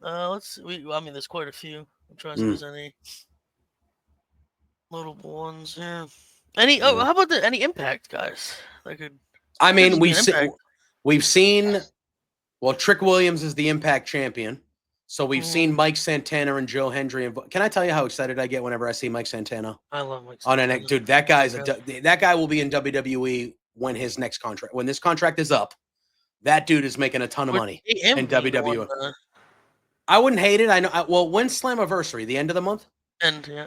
Let's see. I mean, there's quite a few. I'm trying to see if there's any notable ones. Yeah. How about any Impact guys that could? I mean, we've seen. Well, Trick Williams is the Impact champion, so we've seen Mike Santana and Joe Hendry. Can I tell you how excited I get whenever I see Mike Santana? I love Mike Santana. Dude, that guy will be in WWE when his next contract. When this contract is up, that dude is making a ton of money in WWE. I wouldn't hate it. I know. Well, when's Slammiversary? The end of the month? Yeah.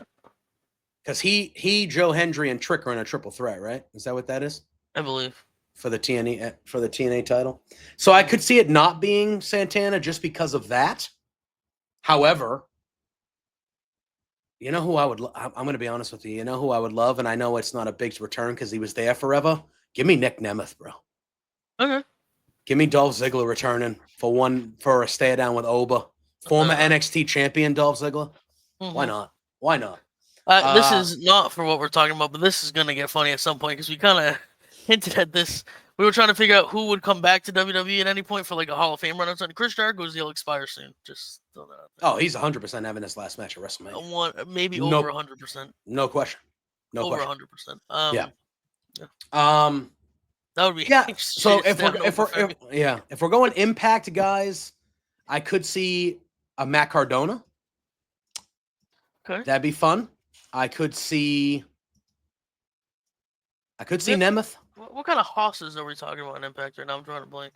Because he, Joe Hendry, and Trick are in a triple threat, right? Is that what that is? I believe. For the TNA title. So I could see it not being Santana just because of that. However, you know who I would I'm going to be honest with you. You know who I would love, and I know it's not a big return because he was there forever. Give me Nick Nemeth, bro. Okay. Give me Dolph Ziggler returning for a stare down with Oba. Former NXT champion Dolph Ziggler. Why not? Why not? This is not for what we're talking about, but this is going to get funny at some point because we kind of hinted at this. We were trying to figure out who would come back to WWE at any point for like a Hall of Fame run or something. Chris Jericho's deal expire soon. Just throw that out there. Oh, he's 100% having his last match at WrestleMania. Maybe over 100%. No question. Over 100%. Yeah. That would be So if we're going Impact guys, I could see a Matt Cardona. Okay. That'd be fun. I could see Nemeth. What kind of hosses are we talking about in Impact right now? I'm drawing a blank.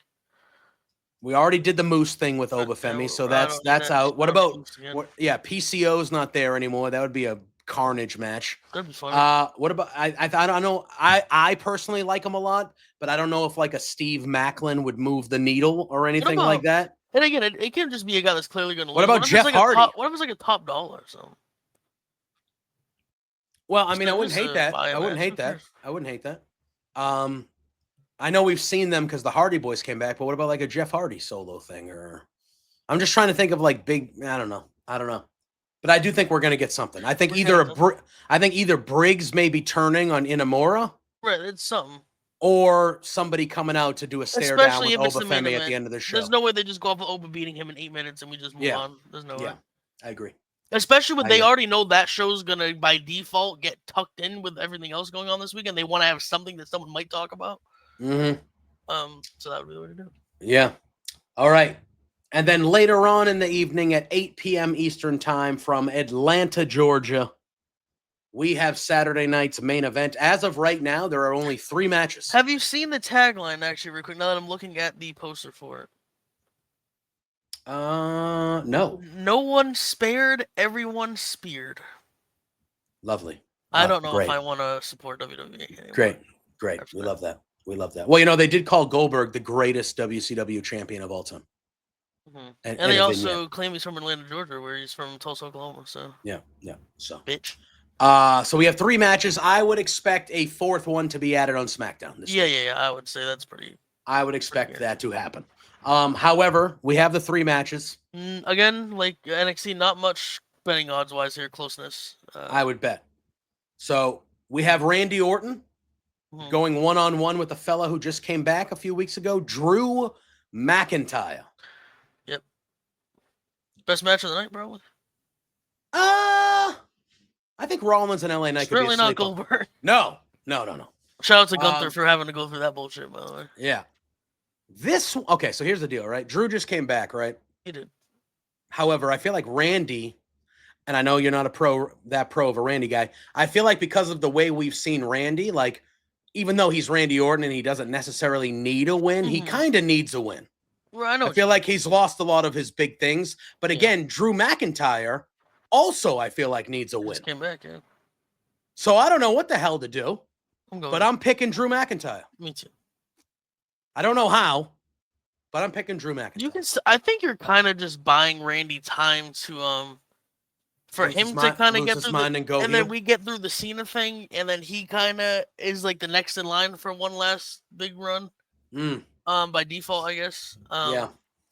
We already did the Moose thing with Obafemi, so that's out. What about PCO's not there anymore. That would be a carnage match. That'd be fun. What about I don't know. I personally like him a lot, but I don't know if like a Steve Macklin would move the needle or anything like that. And again, it can't just be a guy that's clearly going to lose. What about Jeff Hardy? What if it's like a top dollar or something? Well, I mean, I wouldn't hate that. I wouldn't hate that. I know we've seen them because the Hardy Boys came back, but what about like a Jeff Hardy solo thing? Or I'm just trying to think of like big. I don't know. But I do think we're going to get something. I think either Briggs may be turning on Inamura. Right, it's something. Or somebody coming out to do a stare down with Obafemi at the end of the show. There's no way they just go up with Oba beating him in 8 minutes and we just move on. There's no way. Yeah, I agree. Especially when they already know that show's going to, by default, get tucked in with everything else going on this weekend. They want to have something that someone might talk about. Mm-hmm. So that would be the way to do it. Yeah. All right. And then later on in the evening at 8 p.m. Eastern time from Atlanta, Georgia, we have Saturday night's main event. As of right now, there are only 3 matches. Have you seen the tagline, actually, real quick, now that I'm looking at the poster for it? No. No one spared, everyone speared. Lovely. I don't know if I want to support WWE anymore. Great. We love that. Well, you know, they did call Goldberg the greatest WCW champion of all time. Mm-hmm. And they also claim he's from Atlanta, Georgia, where he's from Tulsa, Oklahoma. So yeah. So bitch. So we have 3 matches. I would expect a 4th one to be added on SmackDown this week. Yeah. I would say that's pretty. I would expect that to happen. However, we have the 3 matches. Again, like NXT, not much betting odds wise here. Closeness. I would bet. So we have Randy Orton Mhm. going one-on-one with the fella who just came back a few weeks ago, Drew McIntyre. Yep. Best match of the night, probably. I think Rollins and LA Knight could be Certainly not asleep. Goldberg. No. Shout out to Gunther for having to go through that bullshit, by the way. Yeah. Okay, so here's the deal, right? Drew just came back, right? He did. However, I feel like Randy, and I know you're not pro of a Randy guy. I feel like because of the way we've seen Randy, like even though he's Randy Orton and he doesn't necessarily need a win, he kind of needs a win. Well, I know. I feel like he's lost a lot of his big things, but again, Drew McIntyre also I feel like needs a win. Just came back, yeah. So I don't know what the hell to do, but I'm picking Drew McIntyre. Me too. I don't know how, but I'm picking Drew McIntyre. I think you're kind of just buying Randy time to for him to kind of get through and then we get through the Cena thing, and then he kind of is like the next in line for one last big run. By default, I guess. Yeah.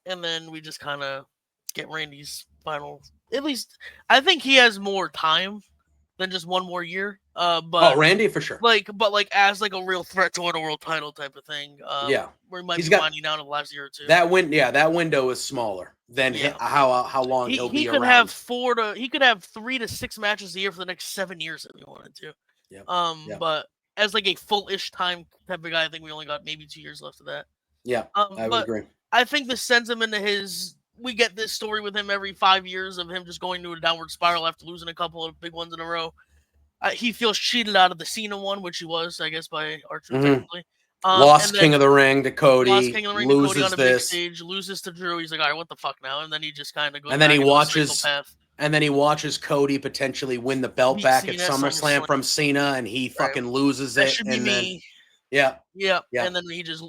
And then we just kind of get Randy's final. At least I think he has more time than just one more year. But Randy for sure. But as like a real threat to win a world title type of thing. Where he might be winding down in the last year or two. That window is smaller than how long he'll be around. He could have 3 to 6 matches a year for the next 7 years if he wanted to. Yeah. But as like a full-ish time type of guy, I think we only got maybe 2 years left of that. Yeah, I would agree. I think this sends him into his. We get this story with him every 5 years of him just going to a downward spiral after losing a couple of big ones in a row. He feels cheated out of the Cena one, which he was, I guess, by Archer technically. Lost King of the Ring to Cody. Lost King of the Ring loses to Cody on a this. big stage, loses to Drew. He's like, all right, what the fuck now? And then he just kind of goes. And then he watches. And then he watches Cody potentially win the belt back at SummerSlam from Cena, and he fucking loses it. That should be me. Yeah. And then he just.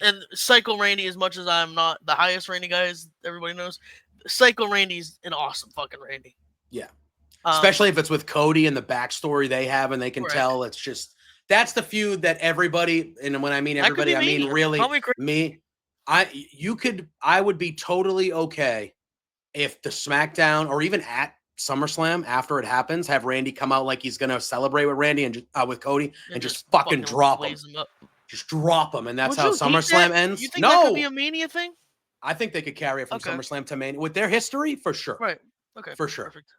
And Psycho Randy, as much as I'm not the highest Randy guy, as everybody knows, Psycho Randy's an awesome fucking Randy. Yeah. Especially if it's with Cody and the backstory they have, and they can tell it's just that's the feud that everybody, and when I mean everybody, I mean really me. I would be totally okay if the SmackDown or even at SummerSlam after it happens, have Randy come out like he's gonna celebrate with Randy and with Cody and just fucking drop him. Just drop them, and that's how SummerSlam ends. You think that could be a Mania thing? I think they could carry it from SummerSlam to Mania with their history for sure. Right. Okay. For sure. Perfect.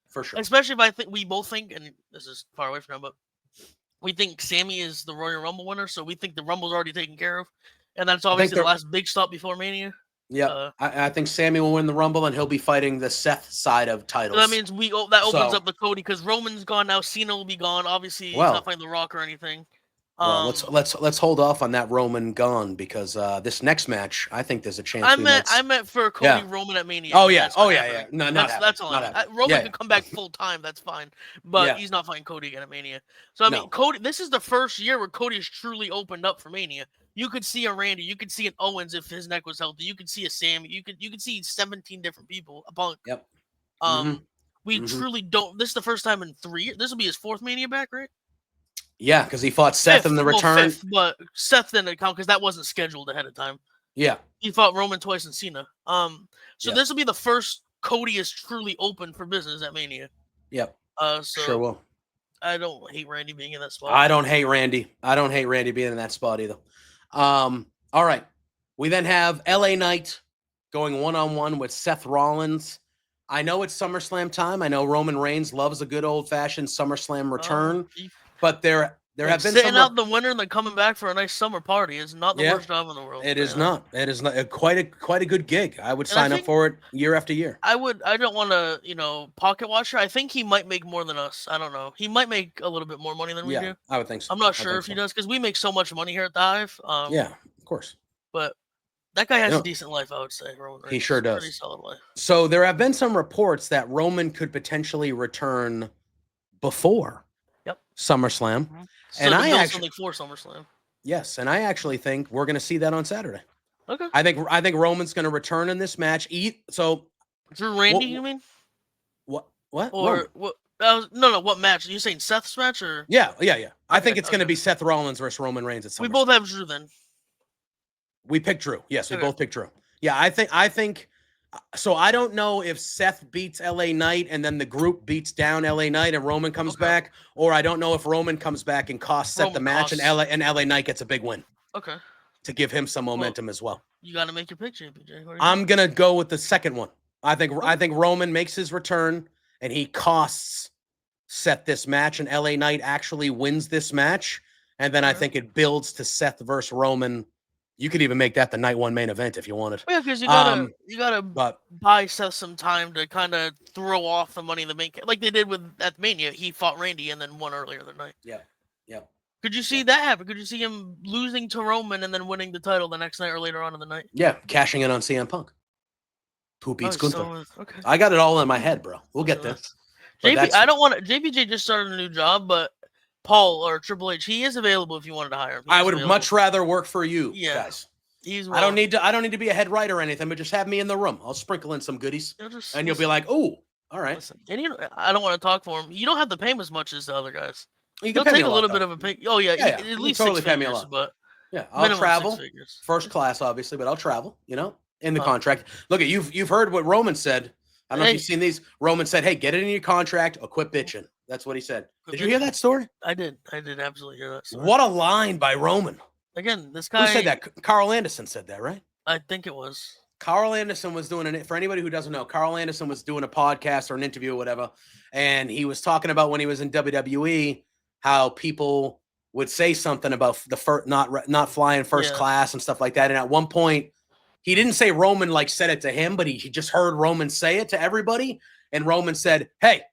For sure. Especially if we both think, and this is far away from now, but we think Sammy is the Royal Rumble winner, so we think the Rumble's already taken care of, and that's obviously the last big stop before Mania. Yeah, I think Sammy will win the Rumble, and he'll be fighting the Seth side of titles. So that means that opens up the Cody because Roman's gone now. Cena will be gone. Obviously, he's not fighting The Rock or anything. Well, let's hold off on that Roman gone because this next match, I think there's a chance. I meant for Cody Roman at Mania. Oh yeah, No, that's all. Roman can come back full time. That's fine, but he's not fighting Cody again at Mania. So I mean, Cody. This is the first year where Cody has truly opened up for Mania. You could see a Randy. You could see an Owens if his neck was healthy. You could see a Sammy. You could see 17 different people. A Punk. Yep. We truly don't. This is the first time in 3 years. This will be his 4th Mania back, right? Yeah, because he fought Seth in the return. Fifth, but Seth didn't count because that wasn't scheduled ahead of time. Yeah. He fought Roman twice and Cena. So this will be the first Cody is truly open for business at Mania. Yep. So sure will. I don't hate Randy being in that spot. I don't hate Randy being in that spot either. All right. We then have LA Knight going one-on-one with Seth Rollins. I know it's SummerSlam time. I know Roman Reigns loves a good old-fashioned SummerSlam return. But there have been sitting out the winter and then coming back for a nice summer party is not the worst job in the world. It is not. It is not quite a good gig. I would sign up for it year after year. I don't want to, pocket watcher. I think he might make more than us. I don't know. He might make a little bit more money than we do. I would think so. I'm not sure if he does because we make so much money here at the Hive. Yeah, of course. But that guy has a decent life, I would say. Roman Reigns. He sure does. Pretty solid life. So there have been some reports that Roman could potentially return before SummerSlam. So and I actually for SummerSlam. Yes, and I actually think we're going to see that on Saturday. Okay. I think Roman's going to return in this match. Drew Randy, you mean? What? Or what? No. What match? Are you saying Seth's match or? Yeah. I think it's going to be Seth Rollins versus Roman Reigns at SummerSlam. We both have Drew then. We picked Drew. Yes, we both picked Drew. Yeah, I think So I don't know if Seth beats LA Knight and then the group beats down LA Knight and Roman comes back, or I don't know if Roman comes back and costs Seth the match and LA Knight gets a big win. Okay. To give him some momentum as well. You got to make your pick, JPJ. I'm gonna go with the second one. I think Roman makes his return and he costs Seth this match, and LA Knight actually wins this match, and then I think it builds to Seth versus Roman. You could even make that the night one main event if you wanted. Yeah, because you gotta buy Seth some time to kind of throw off the Money in the Bank, like they did with at Mania. He fought Randy and then won earlier that night. Yeah. Could you see that happen? Could you see him losing to Roman and then winning the title the next night or later on in the night? Yeah, cashing in on CM Punk. Who beats Gunther? So, okay. I got it all in my head, bro. We'll get this. I don't want to. JPJ just started a new job, but Paul or Triple H, he is available if you wanted to hire him. I would much rather work for you guys. I don't need to be a head writer or anything, but just have me in the room. I'll sprinkle in some goodies, and you'll be like, "Oh, all right." Listen, and I don't want to talk for him. You don't have to pay him as much as the other guys. You'll take a little bit of a pay. Oh yeah, at least totally 6 pay figures, me a lot. But yeah, I'll travel first class, obviously, but I'll travel. In the contract. Look, you've heard what Roman said. I don't know if you've seen these. Roman said, "Hey, get it in your contract or quit bitching." That's what he said. Did you hear that story? I did absolutely hear that story. What a line by Roman. Again, this guy. Who said that? Carl Anderson said that, right? I think it was. Carl Anderson was doing it. For anybody who doesn't know, Carl Anderson was doing a podcast or an interview or whatever, and he was talking about when he was in WWE how people would say something about the not flying first class and stuff like that. And at one point, he didn't say Roman said it to him, but he just heard Roman say it to everybody. And Roman said, "Hey,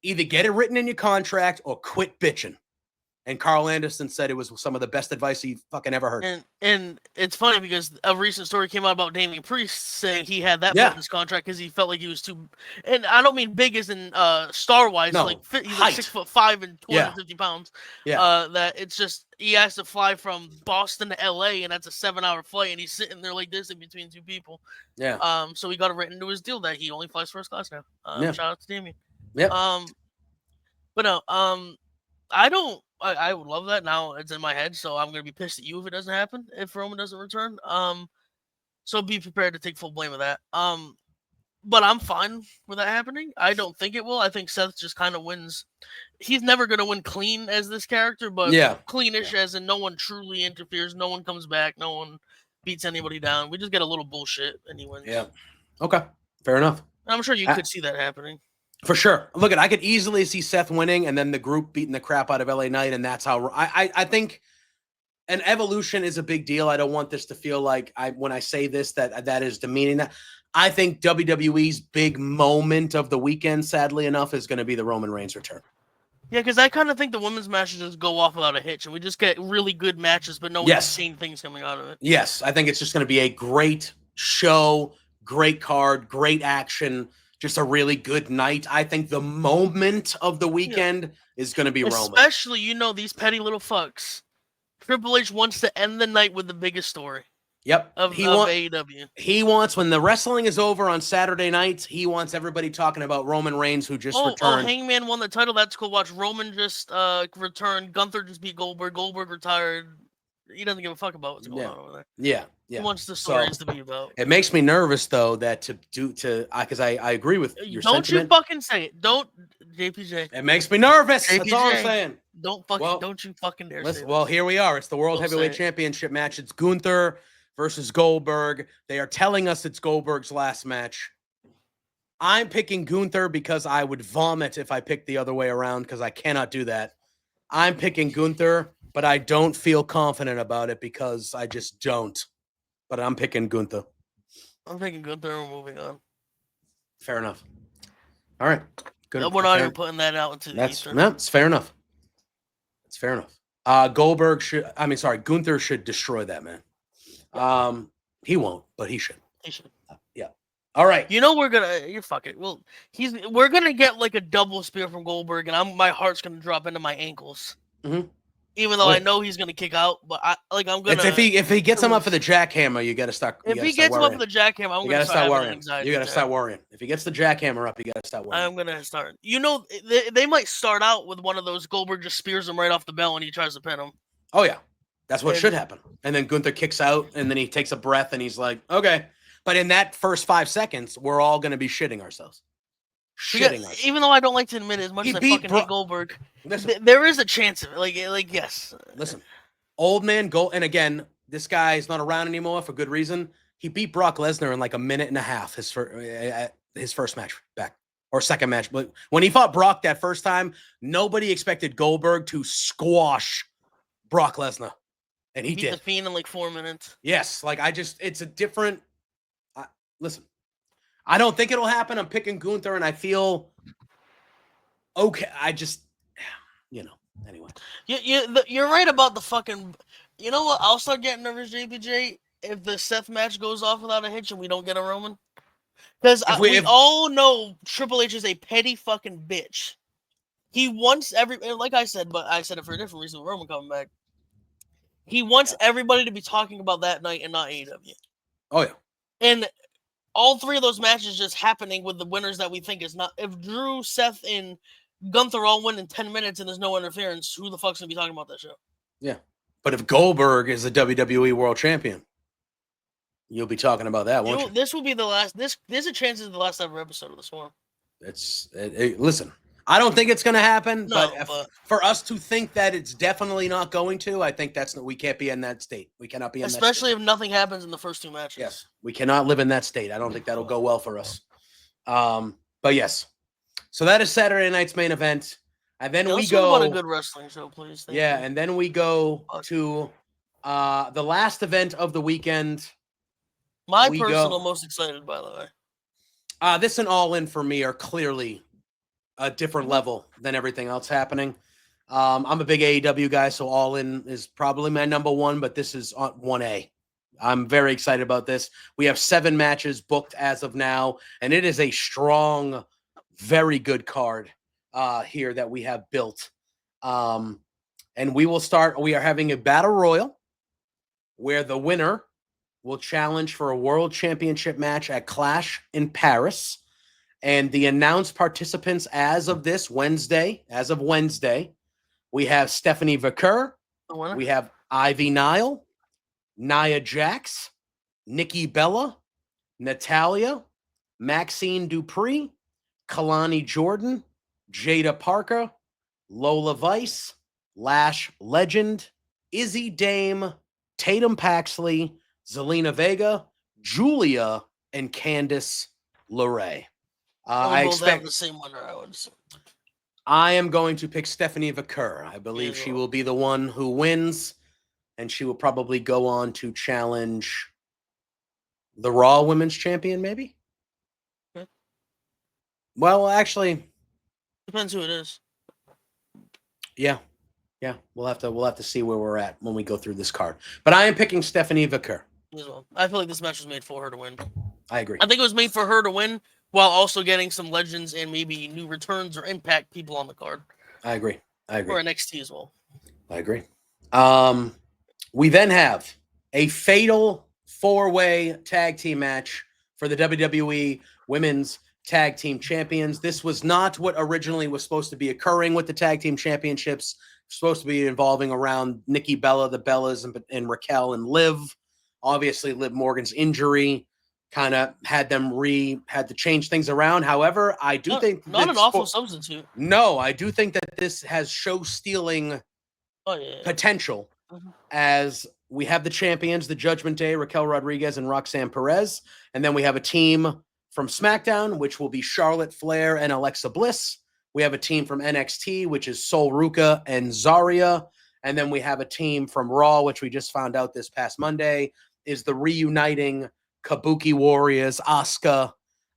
either get it written in your contract or quit bitching." And Carl Anderson said it was some of the best advice he fucking ever heard. And it's funny because a recent story came out about Damian Priest saying he had that put in his contract because he felt like he was too. And I don't mean big as in star wise, he's like 6'5" and 250 pounds. Yeah. That it's just he has to fly from Boston to LA, and that's a 7-hour flight, and he's sitting there like this in between two people. Yeah. So he got it written into his deal that he only flies first class now. Shout out to Damian. Yeah. But no. I would love that. Now it's in my head, so I'm gonna be pissed at you if it doesn't happen. If Roman doesn't return, so be prepared to take full blame of that. But I'm fine with that happening. I don't think it will. I think Seth just kind of wins. He's never gonna win clean as this character, but cleanish as in no one truly interferes, no one comes back, no one beats anybody down. We just get a little bullshit and he wins. Yeah. Okay. Fair enough. I'm sure you could see that happening. For sure. Look, I could easily see Seth winning and then the group beating the crap out of LA Knight, and that's how I think an evolution is a big deal. I don't want this to feel like when I say this that is demeaning. That I think WWE's big moment of the weekend, sadly enough, is going to be the Roman Reigns return. Yeah, because I kind of think the women's matches just go off without a hitch, and we just get really good matches, but no insane things coming out of it. Yes, I think it's just going to be a great show, great card, great action. Just a really good night. I think the moment of the weekend is going to be Roman. Especially, these petty little fucks. Triple H wants to end the night with the biggest story. Yep. Of AEW. He wants, when the wrestling is over on Saturday nights, he wants everybody talking about Roman Reigns, who just returned. Hangman won the title. That's cool. Watch Roman just return. Gunther just beat Goldberg. Goldberg retired. He doesn't give a fuck about what's going on over there. Yeah. He wants the stories to be about. It makes me nervous though that because I agree with your sentiment. Don't you fucking say it. Don't, JPJ. It makes me nervous. JPJ, that's all I'm saying. Don't you fucking dare say Well, here we are. It's the World Heavyweight Championship match. It's Gunther versus Goldberg. They are telling us it's Goldberg's last match. I'm picking Gunther because I would vomit if I picked the other way around because I cannot do that. I'm picking Gunther, but I don't feel confident about it because I just don't. But I'm picking Gunther. I'm picking Gunther and we're moving on. Fair enough. All right. Good. No, we're not even putting that out into the ether. No, it's fair enough. It's fair enough. Gunther should destroy that man. He won't, but he should. He should. Yeah. All right. You fuck it. Well, we're gonna get like a double spear from Goldberg, and my heart's gonna drop into my ankles. Mm-hmm. Even though I know he's gonna kick out, but I'm gonna. If he gets him up for the jackhammer, you got to start. If he gets him up for the jackhammer, I'm gonna start worrying. You got to start worrying. If he gets the jackhammer up, you got to start worrying. I'm gonna start. They might start out with one of those. Goldberg just spears him right off the bell, and he tries to pin him. Oh yeah, that's what should happen. And then Gunther kicks out, and then he takes a breath, and he's like, "Okay." But in that first 5 seconds, we're all going to be shitting ourselves. Even though I don't like to admit it, as much as I fucking hate Goldberg, there is a chance of it. Like yes. Listen, old man Gold, and again, this guy is not around anymore for good reason. He beat Brock Lesnar in like a minute and a half his first match back, or second match. But when he fought Brock that first time, nobody expected Goldberg to squash Brock Lesnar, and he beat did. The Fiend in like 4 minutes. Yes, like it's a different. Listen, I don't think it'll happen. I'm picking Gunther, and I feel okay. Anyway. You're right about the fucking. You know what? I'll start getting nervous, JPJ, if the Seth match goes off without a hitch and we don't get a Roman. Because we all know Triple H is a petty fucking bitch. He wants like I said, but I said it for a different reason. Roman coming back. He wants everybody to be talking about that night and not AEW. Oh yeah. And all 3 of those matches just happening with the winners that we think is not. If Drew, Seth, and Gunther all win in 10 minutes and there's no interference, who the fuck's gonna be talking about that show? Yeah. But if Goldberg is the WWE World Champion, you'll be talking about that, won't you? This will be the last. There's a chance it's the last ever episode of the Swarm. Listen, I don't think it's going to happen, but for us to think that it's definitely not going to, I think we can't be in that state. We cannot be in that state. Especially if nothing happens in the first 2 matches. Yes, we cannot live in that state. I don't think that'll go well for us. But yes, so that is Saturday night's main event. And then we go on a good wrestling show, please. Thank you. And then we go to the last event of the weekend. My personal most excited, by the way. This and All In for me are clearly a different level than everything else happening. I'm a big AEW guy, so All In is probably my number 1, but this is 1A. I'm very excited about this. We have 7 matches booked as of now, and it is a strong, very good card here that we have built. And we are having a battle royal where the winner will challenge for a world championship match at Clash in Paris. And the announced participants as of Wednesday, we have Stephanie Vaquer, we have Ivy Nile, Nia Jax, Nikki Bella, Natalia, Maxine Dupree, Kalani Jordan, Jada Parker, Lola Vice, Lash Legend, Izzy Dame, Tatum Paxley, Zelina Vega, Julia, and Candice LeRae. I expect the same winner, I would assume. I am going to pick Stephanie Vaquer. I believe she will be the one who wins, and she will probably go on to challenge the Raw Women's Champion, maybe? Okay. Well, actually, depends who it is. Yeah. We'll have to see where we're at when we go through this card. But I am picking Stephanie Vaquer. I feel like this match was made for her to win. I agree. I think it was made for her to win while also getting some legends and maybe new returns or Impact people on the card. I agree. Or NXT as well. I agree. We then have a fatal 4-way tag team match for the WWE Women's Tag Team Champions. This was not what originally was supposed to be occurring with the Tag Team Championships. Supposed to be involving around Nikki Bella, the Bellas, and Raquel and Liv. Obviously, Liv Morgan's injury kind of had to change things around. However, I do think not an awful substitute. No, I do think that this has show stealing potential, as we have the champions, the Judgment Day, Raquel Rodriguez and Roxanne Perez, and then we have a team from SmackDown, which will be Charlotte Flair and Alexa Bliss. We have a team from NXT, which is Sol Ruka and Zarya. And then we have a team from Raw, which we just found out this past Monday, is the reuniting Kabuki Warriors, Asuka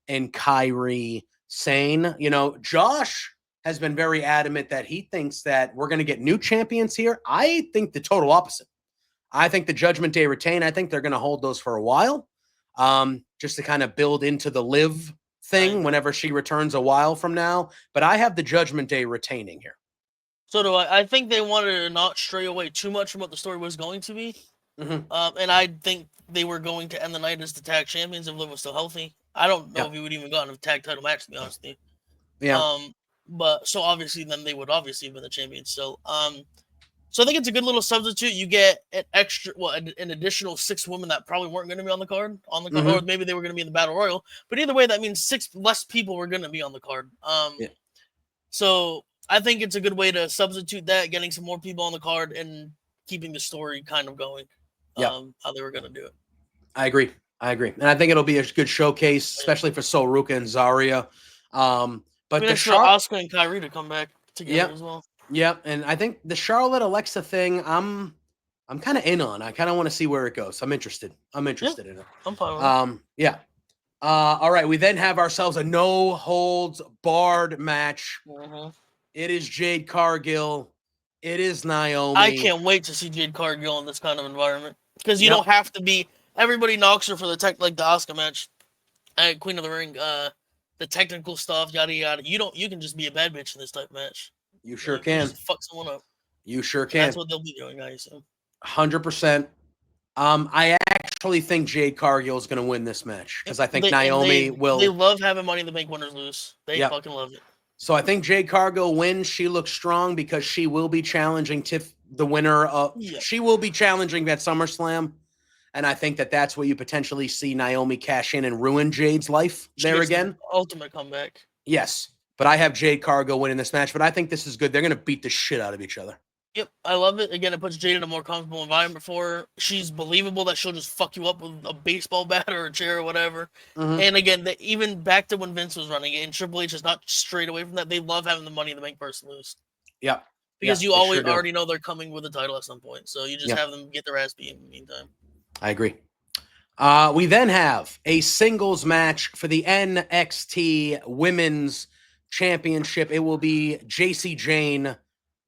and Kairi Sane. Josh has been very adamant that he thinks that we're going to get new champions here. I think the total opposite. I think the Judgment Day retain. I think they're going to hold those for a while, just to kind of build into the Liv thing whenever she returns a while from now. But I have the Judgment Day retaining here. So do I. I think they wanted to not stray away too much from what the story was going to be. Mm-hmm. And I think they were going to end the night as the tag champions if Liv was still healthy. I don't know if he would even gotten a tag title match, to be honest with you. Yeah. But so obviously then they would obviously have been the champions still. So I think it's a good little substitute. You get an additional 6 women that probably weren't going to be on the card, or maybe they were going to be in the battle royal. But either way, that means 6 less people were going to be on the card. Yeah. So I think it's a good way to substitute that, getting some more people on the card and keeping the story kind of going. Yeah. How they were going to do it. I agree. And I think it'll be a good showcase, especially for Sol Ruca and Zarya. But the Asuka and Kairi to come back together as well. Yeah, and I think the Charlotte Alexa thing, I'm kind of in on. I kind of want to see where it goes. I'm interested in it. I'm fine with it. Yeah. All right, we then have ourselves a no holds barred match. Mm-hmm. It is Jade Cargill. It is Naomi. I can't wait to see Jade Cargill in this kind of environment, because you don't have to be. Everybody knocks her for the the Asuka match, Queen of the Ring, the technical stuff, yada yada. You can just be a bad bitch in this type of match. You sure can. Just fuck someone up. You sure can. That's what they'll be doing, I assume. 100%. I actually think Jade Cargill is going to win this match, because I think Naomi will. They love having Money in the Bank winners lose. They fucking love it. So I think Jade Cargill wins. She looks strong because she will be challenging the winner of. Yeah. She will be challenging at SummerSlam, and I think that's where you potentially see Naomi cash in and ruin Jade's life there again. Ultimate comeback. Yes, but I have Jade Cargill winning this match. But I think this is good. They're going to beat the shit out of each other. Yep, I love it. Again, it puts Jade in a more comfortable environment for her. She's believable that she'll just fuck you up with a baseball bat or a chair or whatever. Mm-hmm. And again, even back to when Vince was running it, and Triple H is not straight away from that. They love having the Money in the Bank person lose. Yeah. Because you always already know they're coming with a title at some point. So you just have them get their ass beat in the meantime. I agree. We then have a singles match for the NXT Women's Championship. It will be Jacy Jayne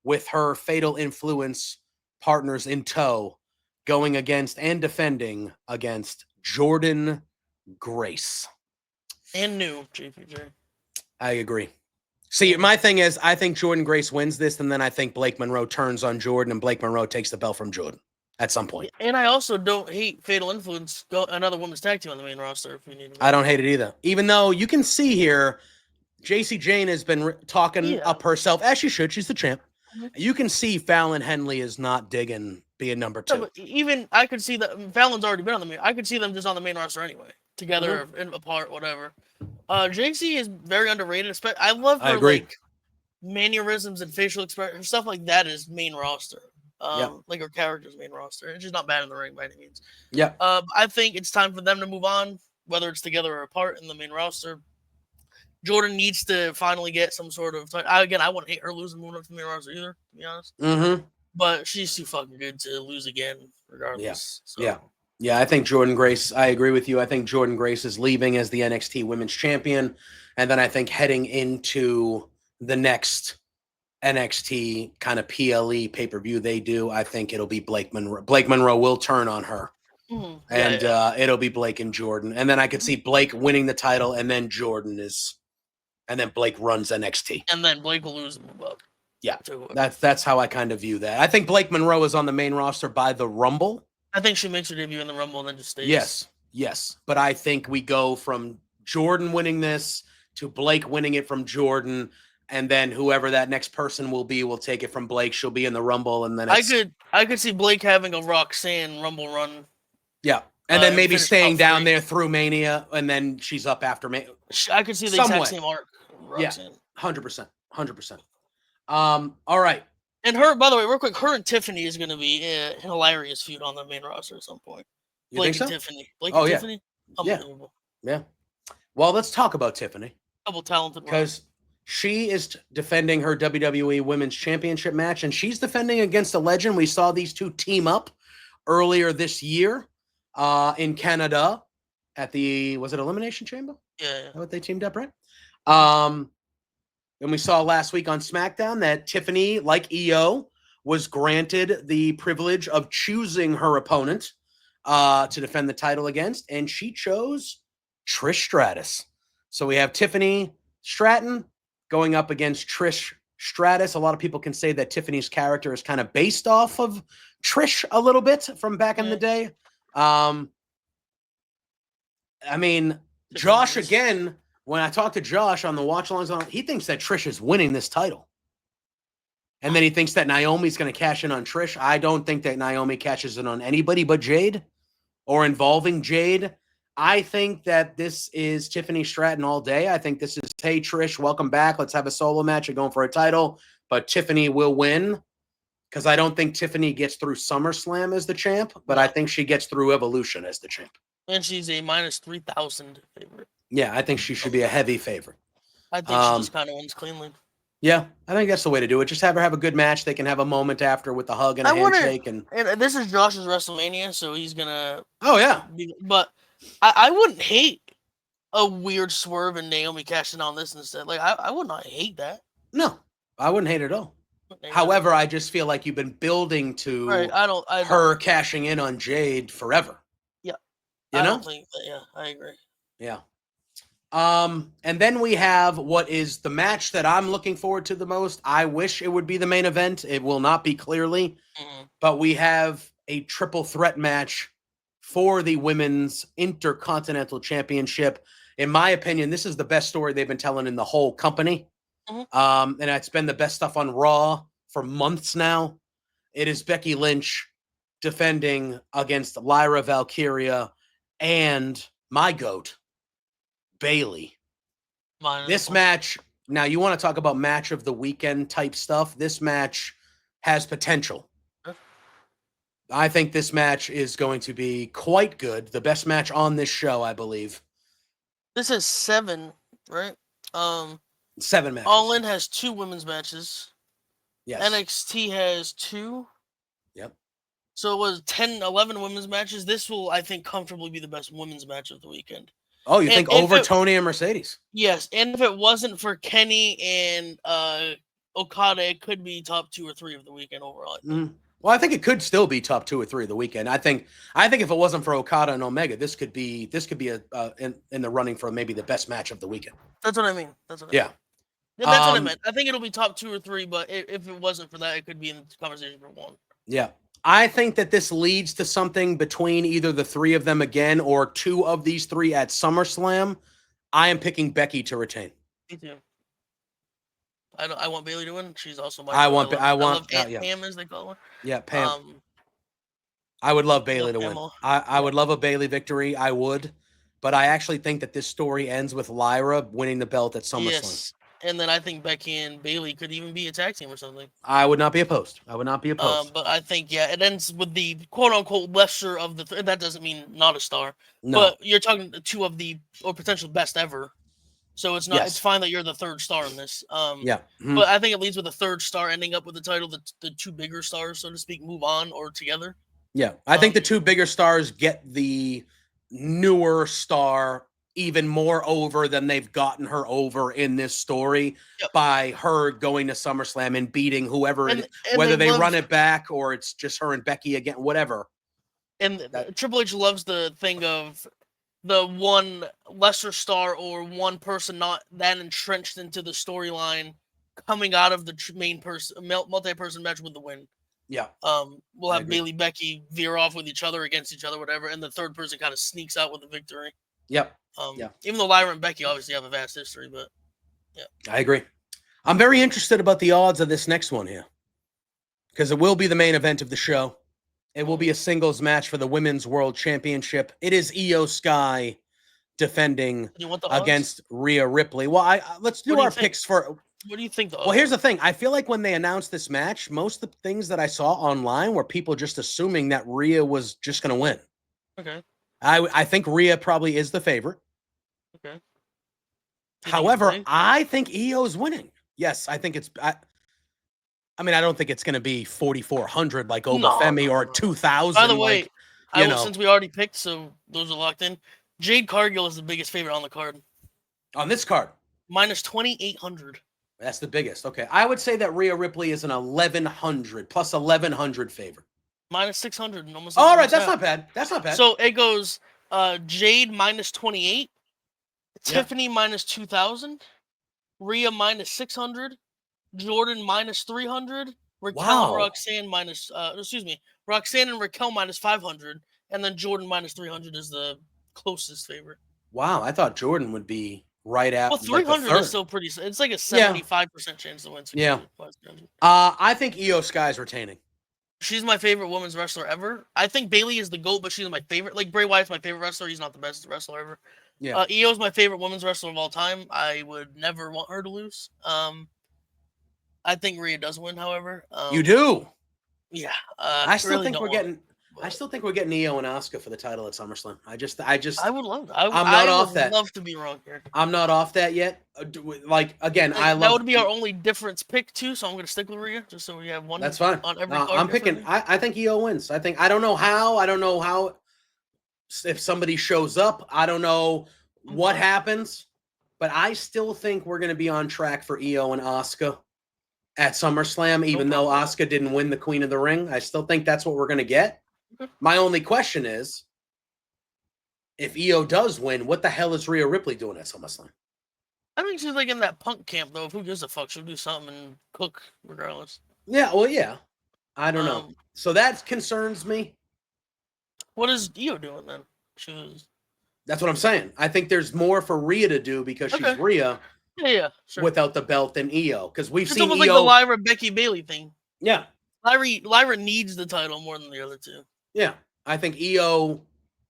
with her Fatal Influence partners in tow, going against and defending against Jordynne Grace. And new JPJ. I agree. See, my thing is, I think Jordynne Grace wins this, and then I think Blake Monroe turns on Jordan, and Blake Monroe takes the belt from Jordan at some point. And I also don't hate Fatal Influence. Go another women's tag team on the main roster if we need to. I don't hate it either. Even though you can see here, Jacy Jayne has been talking up herself, as she should. She's the champ. You can see Fallon Henley is not digging being number 2. No, but even I could see that Fallon's already been on the main. I could see them just on the main roster anyway, together and apart, whatever. JC is very underrated. I love her like mannerisms and facial expression stuff like that is main roster. Like her character's main roster. And she's not bad in the ring by any means. Yeah. I think it's time for them to move on, whether it's together or apart in the main roster. Jordan needs to finally get some sort of. I wouldn't hate her losing moving up to the main roster either, to be honest. Mm-hmm. But she's too fucking good to lose again, regardless. Yeah. I think Jordynne Grace. I agree with you. I think Jordynne Grace is leaving as the NXT Women's Champion, and then I think heading into the next NXT kind of PLE pay-per-view they do, I think it'll be Blake Monroe. Blake Monroe will turn on her. Mm-hmm. And it'll be Blake and Jordan, and then I could see Blake winning the title, and then and then Blake runs NXT. And then Blake will lose and move up. Yeah, that's how I kind of view that. I think Blake Monroe is on the main roster by the Rumble. I think she makes her debut in the Rumble and then just stays. Yes. But I think we go from Jordan winning this to Blake winning it from Jordan, and then whoever that next person will be will take it from Blake. She'll be in the Rumble, and then I could see Blake having a Roxanne Rumble run. Yeah. And then maybe staying down there through Mania, and then she's up after Mania. I could see the exact same arc. Roxanne. Yeah, 100%. All right. And her, by the way, real quick, her and Tiffany is going to be a hilarious feud on the main roster at some point. Blake and Tiffany. Blake and Tiffany? Unbelievable. Yeah. Well, let's talk about Tiffany. Double talented. Because she is defending her WWE Women's Championship match, and she's defending against a legend. We saw these two team up earlier this year in Canada at was it Elimination Chamber? Yeah. What they teamed up, right? And we saw last week on SmackDown that Tiffany, like EO, was granted the privilege of choosing her opponent to defend the title against, and she chose Trish Stratus. So we have Tiffany Stratton going up against Trish Stratus. A lot of people can say that Tiffany's character is kind of based off of Trish a little bit from back in the day. I mean, Josh, again, when I talked to Josh on the watch-alongs, he thinks that Trish is winning this title. And then he thinks that Naomi's going to cash in on Trish. I don't think that Naomi cashes in on anybody but Jade or involving Jade. I think that this is Tiffany Stratton all day. I think this is, hey, Trish, welcome back. Let's have a solo match. You're going for a title. But Tiffany will win because I don't think Tiffany gets through SummerSlam as the champ, but I think she gets through Evolution as the champ. And she's a minus 3,000 favorite. Yeah, I think she should be a heavy favorite. I think she just kind of wins cleanly. Yeah, I think that's the way to do it. Just have her have a good match. They can have a moment after with a hug and a handshake. And this is Josh's WrestleMania, so he's gonna. Oh yeah, but I wouldn't hate a weird swerve and Naomi cashing on this instead. Like I would not hate that. No, I wouldn't hate it at all. However, I just feel like you've been building to her cashing in on Jade forever. Yeah, you know. I agree. Yeah. And then we have what is the match that I'm looking forward to the most. I wish it would be the main event. It will not be clearly, but we have a triple threat match for the Women's Intercontinental Championship. In my opinion, this is the best story they've been telling in the whole company. And it's been the best stuff on Raw for months now. It is Becky Lynch defending against Lyra Valkyria and my GOAT, Bayley. This match, now you want to talk about match of the weekend type stuff. This match has potential. I think this match is going to be quite good. The best match on this show, I believe. This is 7, right? 7 matches. All In has 2 women's matches. Yes. NXT has 2. Yep. So it was 10, 11 women's matches. This will, I think, comfortably be the best women's match of the weekend. Oh, you think over Tony and Mercedes? Yes, and if it wasn't for Kenny and Okada, it could be top 2 or 3 of the weekend overall. Well, I think it could still be top 2 or 3 of the weekend. I think if it wasn't for Okada and Omega, this could be in the running for maybe the best match of the weekend. That's what I mean. That's what what I meant. I think it'll be top 2 or 3, but if it wasn't for that, it could be in the conversation for 1. Yeah. I think that this leads to something between either the 3 of them again or 2 of these 3 at SummerSlam. I am picking Becky to retain. Me too. I want Bayley to win. She's also my. I love Pam, as they call her. Yeah, Pam. I would love Bayley to win. I would love a Bayley victory. I would, but I actually think that this story ends with Lyra winning the belt at SummerSlam. Yes. And then I think Becky and Bayley could even be a tag team or something. I would not be opposed. But I think, it ends with the quote-unquote lesser of the... that doesn't mean not a star. No. But you're talking 2 of the potential best ever. So it's not. Yes. It's fine that you're the 3rd star in this. But I think it leads with a 3rd star ending up with the title. The 2 bigger stars, so to speak, move on or together. Yeah, I think the 2 bigger stars get the newer star even more over than they've gotten her over in this story by her going to SummerSlam and beating whoever, whether they run it back or it's just her and Becky again, whatever. And Triple H loves the thing of the one lesser star or one person not that entrenched into the storyline coming out of the main person, multi-person match with the win. Yeah. We'll have Bayley, Becky veer off with each other, against each other, whatever, and the 3rd person kind of sneaks out with the victory. Yep. Even though Lyra and Becky obviously have a vast history, but yeah. I agree. I'm very interested about the odds of this next one here because it will be the main event of the show. It will be a singles match for the Women's World Championship. It is Io Sky defending against Rhea Ripley. Well, let's do our picks for. What do you think? Well, here's the thing. I feel like when they announced this match, most of the things that I saw online were people just assuming that Rhea was just going to win. Okay. I think Rhea probably is the favorite. Okay. However, I think Io's winning. Yes, I think it's. I mean, I don't think it's going to be 4,400 like Obafemi or 2,000. By the way, since we already picked, so those are locked in. Jade Cargill is the biggest favorite on the card. On this card, minus 2,800. That's the biggest. Okay, I would say that Rhea Ripley is an 1,100 plus 1,100 favorite. Minus 600 and almost. All right, that's not bad. That's not bad. So it goes Jade minus 28, Tiffany minus 2,000, Rhea minus 600, Jordan minus 300, Raquel and Roxanne Roxanne and Raquel minus 500, and then Jordan minus 300 is the closest favorite. Wow, I thought Jordan would be right Well, after, like, the 300 third. is still pretty. It's like a 75% chance to win. Yeah. 600. I think Io Sky's retaining. She's my favorite women's wrestler ever. I think Bailey is the GOAT, but she's my favorite. Like, Bray Wyatt's my favorite wrestler. He's not the best wrestler ever. Yeah. Io's my favorite women's wrestler of all time. I would never want her to lose. I think Rhea does win, however. You do? Yeah. I still really think don't we're want getting. it, I but still think we're getting Io and Asuka for the title at SummerSlam. I just. I would love that. I'm not I off would that. love to be wrong here. I'm not off that yet. Like, again, I That love. would be our only difference pick too. So I'm going to stick with Rhea just so we have one. That's fine. On every No, card I'm picking. differently. I think Io wins. I don't know how. I don't know how. If somebody shows up, I don't know what happens. But I still think we're going to be on track for Io and Asuka at SummerSlam, even though Asuka didn't win the Queen of the Ring. I still think that's what we're going to get. Okay. My only question is, if Io does win, what the hell is Rhea Ripley doing at SummerSlam? I think she's like in that Punk camp though. If who gives a fuck, she'll do something and cook regardless. Yeah, well, yeah. I don't know. So that concerns me. What is Io doing then? That's what I'm saying. I think there's more for Rhea to do because she's Rhea. Yeah, sure. Without the belt than Io, because we've It's seen almost Io. like the Lyra Becky Bailey thing. Yeah, Lyra needs the title more than the other two. Yeah, I think Io.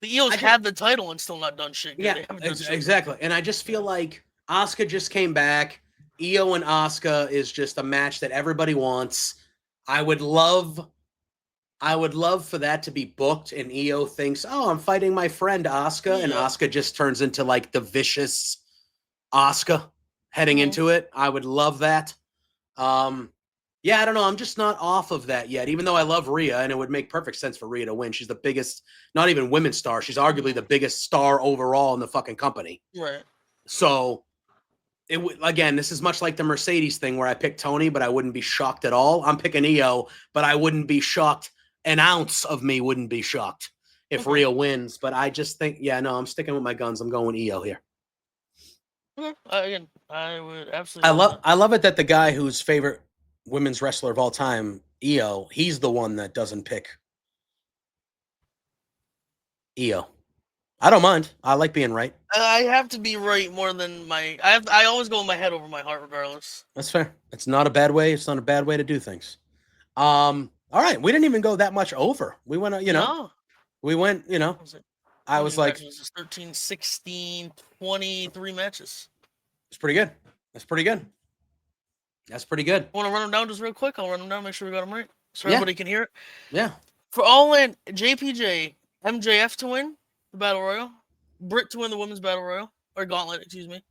The Io's had the title and still not done shit. Yeah, exactly. And I just feel like Asuka just came back. Io and Asuka is just a match that everybody wants. I would love for that to be booked, and Io thinks, "Oh, I'm fighting my friend Asuka," and Asuka just turns into like the vicious Asuka heading into it. I would love that. Yeah, I don't know. I'm just not off of that yet, even though I love Rhea, and it would make perfect sense for Rhea to win. She's the biggest, not even women's star. She's arguably the biggest star overall in the fucking company. Right. So, again, this is much like the Mercedes thing where I picked Tony, but I wouldn't be shocked at all. I'm picking Io, but I wouldn't be shocked. An ounce of me wouldn't be shocked if Rhea wins. But I just think, yeah, no, I'm sticking with my guns. I'm going Io here. Again, I would absolutely. I love it that the guy whose favorite women's wrestler of all time, Io, he's the one that doesn't pick Io. I don't mind. I like being right. I have to be right more than my. I always go with my head over my heart, regardless. That's fair. It's not a bad way. It's not a bad way to do things. All right, we didn't even go that much over. We went, we went, I was like, 13, 16, 23 matches. It's pretty good. That's pretty good. That's pretty good. Want to run them down just real quick? I'll run them down, make sure we got them right, so everybody can hear it. Yeah. For All In, JPJ, MJF to win the Battle Royal, Britt to win the Women's Battle Royal, or Gauntlet, excuse me.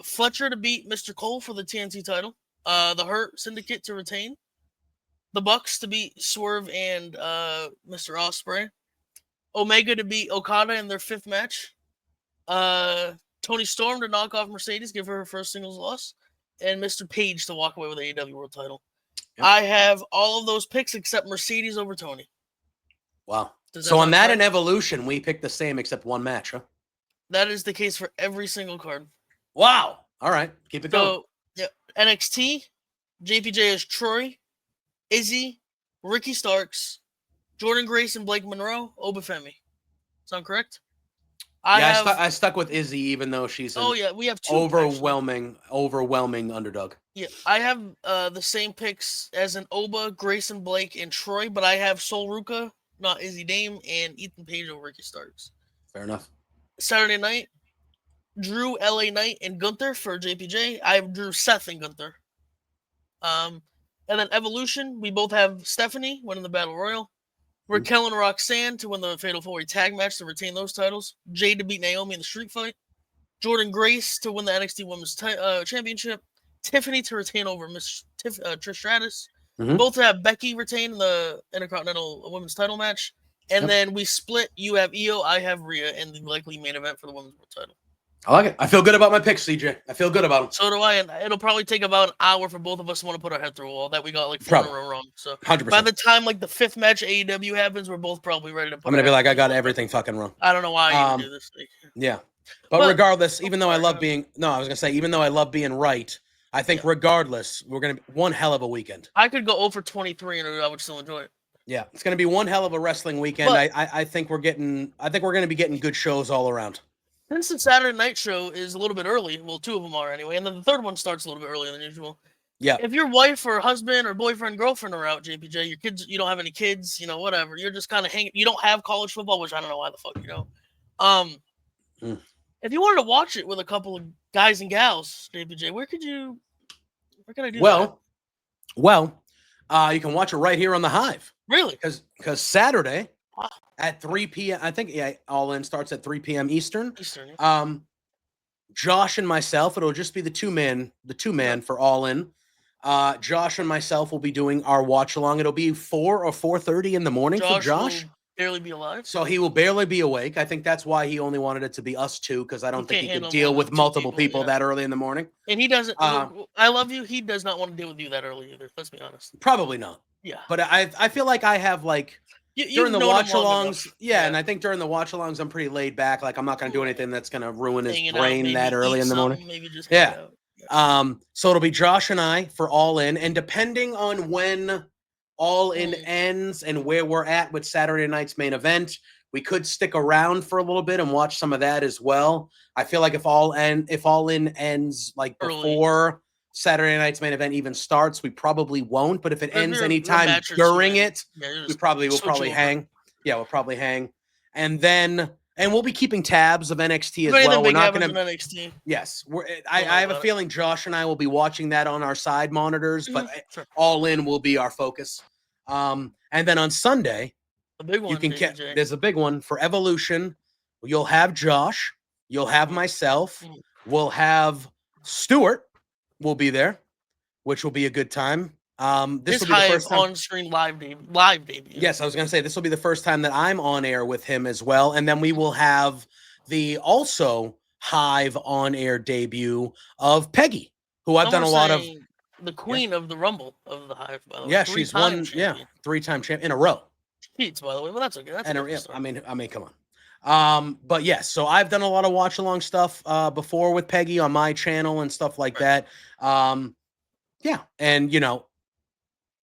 Fletcher to beat Mr. Cole for the TNT title. The Hurt Syndicate to retain. The Bucks to beat Swerve and Mr. Ospreay. Omega to beat Okada in their 5th match. Toni Storm to knock off Mercedes, give her first singles loss. And Mr. Page to walk away with the AEW World title. Yep. I have all of those picks except Mercedes over Tony. Wow. So on that and Evolution, we picked the same except one match, huh? That is the case for every single card. Wow. All right. Keep it going. Yeah, NXT, JPJ is Troy, Izzy, Ricky Starks, Jordan Grace, and Blake Monroe, Obafemi. Sound correct? I stuck with Izzy, even though she's we have 2 overwhelming underdog. Yeah, I have the same picks as an Oba, Grayson Blake, and Troy, but I have Sol Ruka, not Izzy Dame, and Ethan Page over Ricky Starks. Fair enough. Saturday night, Drew, LA Knight, and Gunther for JPJ. I have Drew, Seth, and Gunther. And then Evolution, we both have Stephanie winning the Battle Royal. Raquel and Roxanne to win the Fatal 4-Way tag match to retain those titles. Jade to beat Naomi in the street fight. Jordan Grace to win the NXT Women's Championship. Tiffany to retain over Miss Trish Stratus. Both have Becky retain in the Intercontinental Women's title match. And then we split. You have Io, I have Rhea in the likely main event for the Women's World title. I like it. I feel good about my picks, CJ. I feel good about them. So do I, and it'll probably take about an hour for both of us to want to put our head through a wall that we got like 4 in a row wrong. So 100%. By the time like the 5th match AEW happens, we're both probably ready to put I'm going to be like, I got everything fucking wrong. I don't know why I even do this thing. Yeah. But regardless, even though I love being right, I think regardless, we're going to be one hell of a weekend. I could go 0 for 23 and I would still enjoy it. Yeah, it's going to be one hell of a wrestling weekend. I think we're going to be getting good shows all around. Since the Saturday night show is a little bit early, well, 2 of them are anyway, and then the third one starts a little bit earlier than usual. Yeah. If your wife or husband or boyfriend, girlfriend are out, JPJ, your kids, you don't have any kids, whatever. You're just kind of hanging. You don't have college football, which I don't know why the fuck you don't. If you wanted to watch it with a couple of guys and gals, JPJ, where can I do that? Well, you can watch it right here on the Hive. Really? Because Saturday at 3 p.m. I think All In starts at 3 p.m. Eastern. Yeah. Josh and myself, it'll just be the two man for All In. Josh and myself will be doing our watch along. It'll be 4 or 4:30 in the morning for Josh. Will barely be alive. So he will barely be awake. I think that's why he only wanted it to be us two, because I don't think he could deal with multiple people that early in the morning. And he doesn't. I love you. He does not want to deal with you that early either. Let's be honest. Probably not. Yeah. But I feel like I have during the watch alongs, and I think during the watch alongs I'm pretty laid back. Like I'm not going to do anything that's going to ruin his brain that early in the morning. Maybe just so it'll be Josh and I for All In, and depending on when All In ends and where we're at with Saturday night's main event, we could stick around for a little bit and watch some of that as well. I feel like if All In ends like before Saturday night's main event even starts, we probably won't. But if it ends anytime during it, we will hang. Yeah, we'll probably hang, and we'll be keeping tabs of NXT as well. We're not going to NXT. Yes, I have a feeling Josh and I will be watching that on our side monitors, but All In will be our focus. And then on Sunday, the big one, there's a big one for Evolution. You'll have Josh, you'll have myself, we'll have Stuart. Will be there, which will be a good time. This will be the first time on-screen live debut. Yes, I was going to say this will be the first time that I'm on air with him as well, and then we will have the also Hive on-air debut of Peggy, who I've done a lot of. The queen of the Rumble of the Hive, by the way. Yeah, she's won. Yeah, 3-time champion in a row. Cheats, by the way, but that's okay. That's I mean, come on. But yes, so I've done a lot of watch along stuff before with Peggy on my channel and stuff like that. Yeah, and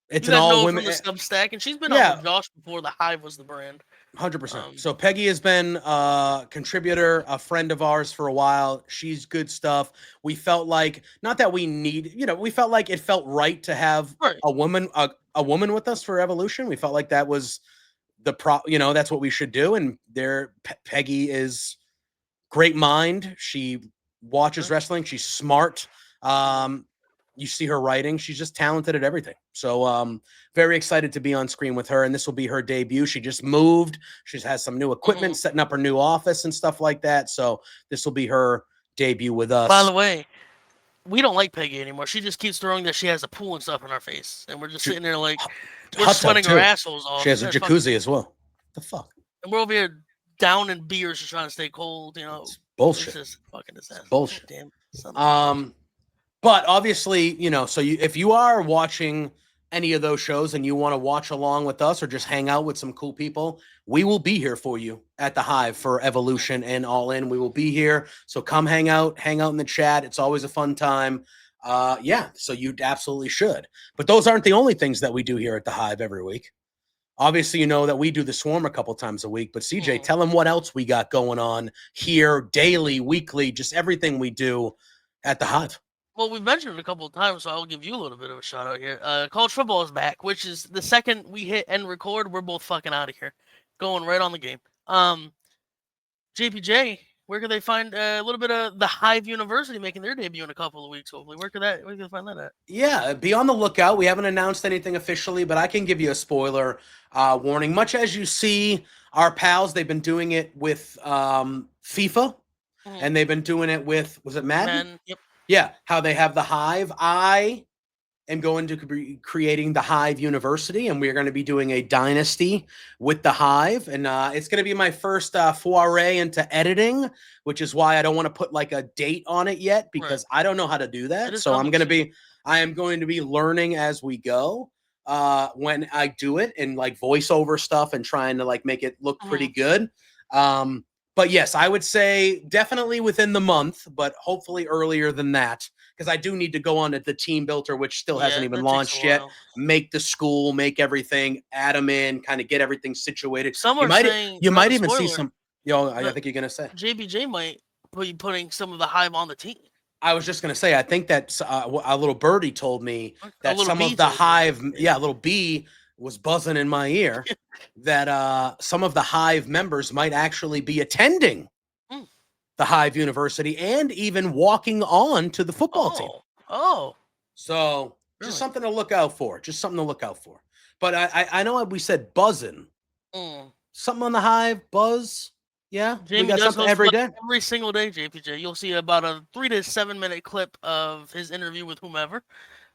it's an all women Substack, and she's been on with Josh before the Hive was the brand. 100%. So Peggy has been a contributor, a friend of ours for a while. She's good stuff. We felt like not that we need, we felt like it felt right to have a woman with us for Evolution. We felt like that was that's what we should do. And Peggy is great mind. She watches wrestling. She's smart. You see her writing. She's just talented at everything. So very excited to be on screen with her. And this will be her debut. She just moved. She has some new equipment, setting up her new office and stuff like that. So this will be her debut with us. By the way, we don't like Peggy anymore. She just keeps throwing that she has a pool and stuff in our face. And we're just sitting there like, we're sweating our assholes off. She has a jacuzzi as well. The fuck? And we're over here down in beers just trying to stay cold, It's bullshit. It's just fucking disaster. Bullshit. Damn. But obviously, if you are watching any of those shows and you want to watch along with us or just hang out with some cool people, we will be here for you at the Hive for Evolution and All In. We will be here. So come hang out in the chat. It's always a fun time. So you absolutely should. But those aren't the only things that we do here at the Hive every week. Obviously, that we do the Swarm a couple times a week. But CJ, tell them what else we got going on here daily, weekly, just everything we do at the Hive. Well, we've mentioned it a couple of times, so I'll give you a little bit of a shout out here. College football is back, which is the second we hit end record, we're both fucking out of here, going right on the game. JPJ, where can they find a little bit of the Hive University making their debut in a couple of weeks? Hopefully, where can they find that at? Yeah, be on the lookout. We haven't announced anything officially, but I can give you a spoiler warning. Much as you see our pals, they've been doing it with FIFA, and they've been doing it with Madden? Yep. Yeah, how they have the Hive. I am going to be creating the Hive University, and we're going to be doing a dynasty with the Hive. And it's going to be my first foray into editing, which is why I don't want to put like a date on it yet, because I don't know how to do that. So I am going to be learning as we go when I do it, and like voiceover stuff and trying to like make it look pretty good. But yes, I would say definitely within the month, but hopefully earlier than that, because I do need to go on at the Team Builder, which still hasn't even launched yet. Make the school, make everything, add them in, kind of get everything situated. Some are saying you might even see some. I think you're gonna say JBJ might putting some of the Hive on the team. I was just going to say, I think that a little birdie told me that some of the Hive, a little bee was buzzing in my ear that some of the Hive members might actually be attending the Hive University and even walking on to the football team. So just something to look out for. But I know we said buzzing. Something on the Hive, buzz. Yeah, Jamie we got something every day. Every single day, JPJ. You'll see about a 3 to 7 minute clip of his interview with whomever.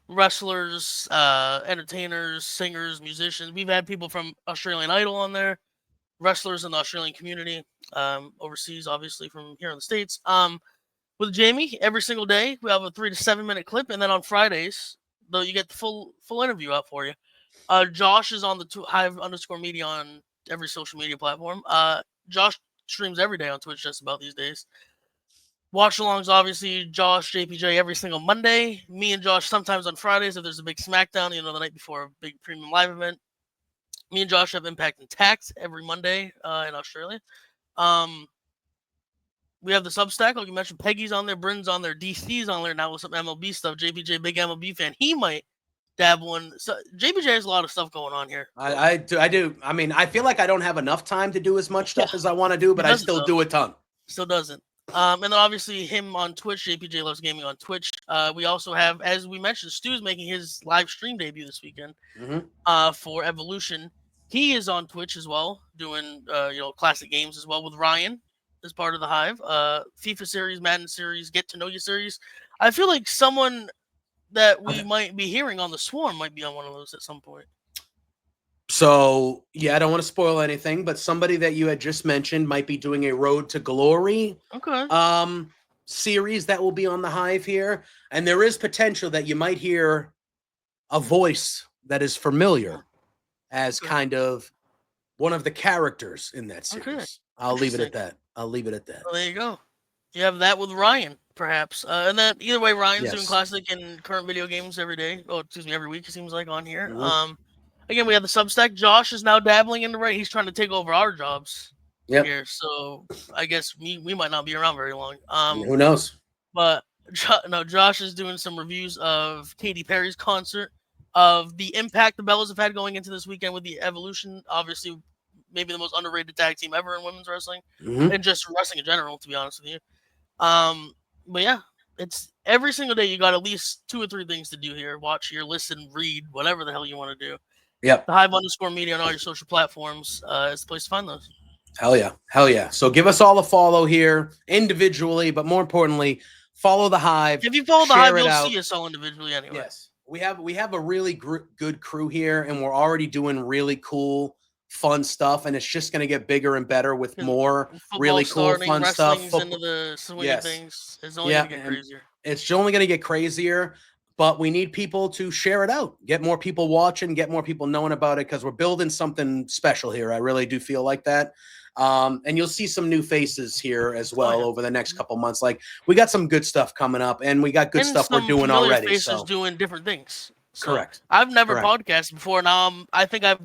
Wrestlers, entertainers, singers, musicians. We've had people from Australian Idol on there. Wrestlers in the Australian community. Overseas, obviously, from here in the States. With Jamie, every single day, we have a 3 to 7 minute clip. And then on Fridays, though, you get the full interview out for you. Josh is on the Hive_media on every social media platform. Josh streams every day on Twitch just about these days. Watch alongs, obviously, Josh, JPJ every single Monday. Me and Josh sometimes on Fridays if there's a big SmackDown, the night before a big premium live event. Me and Josh have Impact and Tax every Monday in Australia. We have the Substack, like you mentioned. Peggy's on there, Bryn's on there, DC's on there now with some MLB stuff. JPJ, big MLB fan. He might dabble in. So JPJ has a lot of stuff going on here. I do. I mean, I feel like I don't have enough time to do as much stuff as I want to do, but I still do a ton. Still doesn't. And then obviously him on Twitch, JPJ Loves Gaming on Twitch. We also have, as we mentioned, Stu's making his live stream debut this weekend for Evolution. He is on Twitch as well, doing classic games as well with Ryan as part of the Hive. FIFA series, Madden series, Get to Know You series. I feel like someone that we might be hearing on the Swarm might be on one of those at some point. So, yeah, I don't want to spoil anything, but somebody that you had just mentioned might be doing a Road to Glory series that will be on the Hive here. And there is potential that you might hear a voice that is familiar as kind of one of the characters in that series. I'll leave it at that. Well, there you go. You have that with Ryan, perhaps. And then either way, Ryan's doing classic and current video games every day. Oh, excuse me, every week, it seems like, on here. Again, we have the Substack. Josh is now dabbling into He's trying to take over our jobs here. So I guess we might not be around very long. Who knows? But Josh is doing some reviews of Katy Perry's concert, of the impact the Bellas have had going into this weekend with the Evolution. Obviously, maybe the most underrated tag team ever in women's wrestling, and just wrestling in general, to be honest with you. But yeah, it's every single day you got at least 2 or 3 things to do here. Watch, hear, listen, read, whatever the hell you want to do. Yep. The Hive_media on all your social platforms is the place to find those. Hell yeah. So give us all a follow here individually, but more importantly, follow the Hive. If you follow the Hive, you'll see us all individually anyway. Yes. We have a really good crew here, and we're already doing really cool, fun stuff, and it's just going to get bigger and better with more really cool, fun stuff. Into the swing of things. It's only going to get crazier. It's only going to get crazier, but we need people to share it out, get more people watching, get more people knowing about it, because we're building something special here. I really do feel like that. And you'll see some new faces here as well over the next couple months. Like, we got some good stuff coming up, and we got good stuff we're doing already. Faces doing different things. So correct. I've never podcasted before. Now I think I have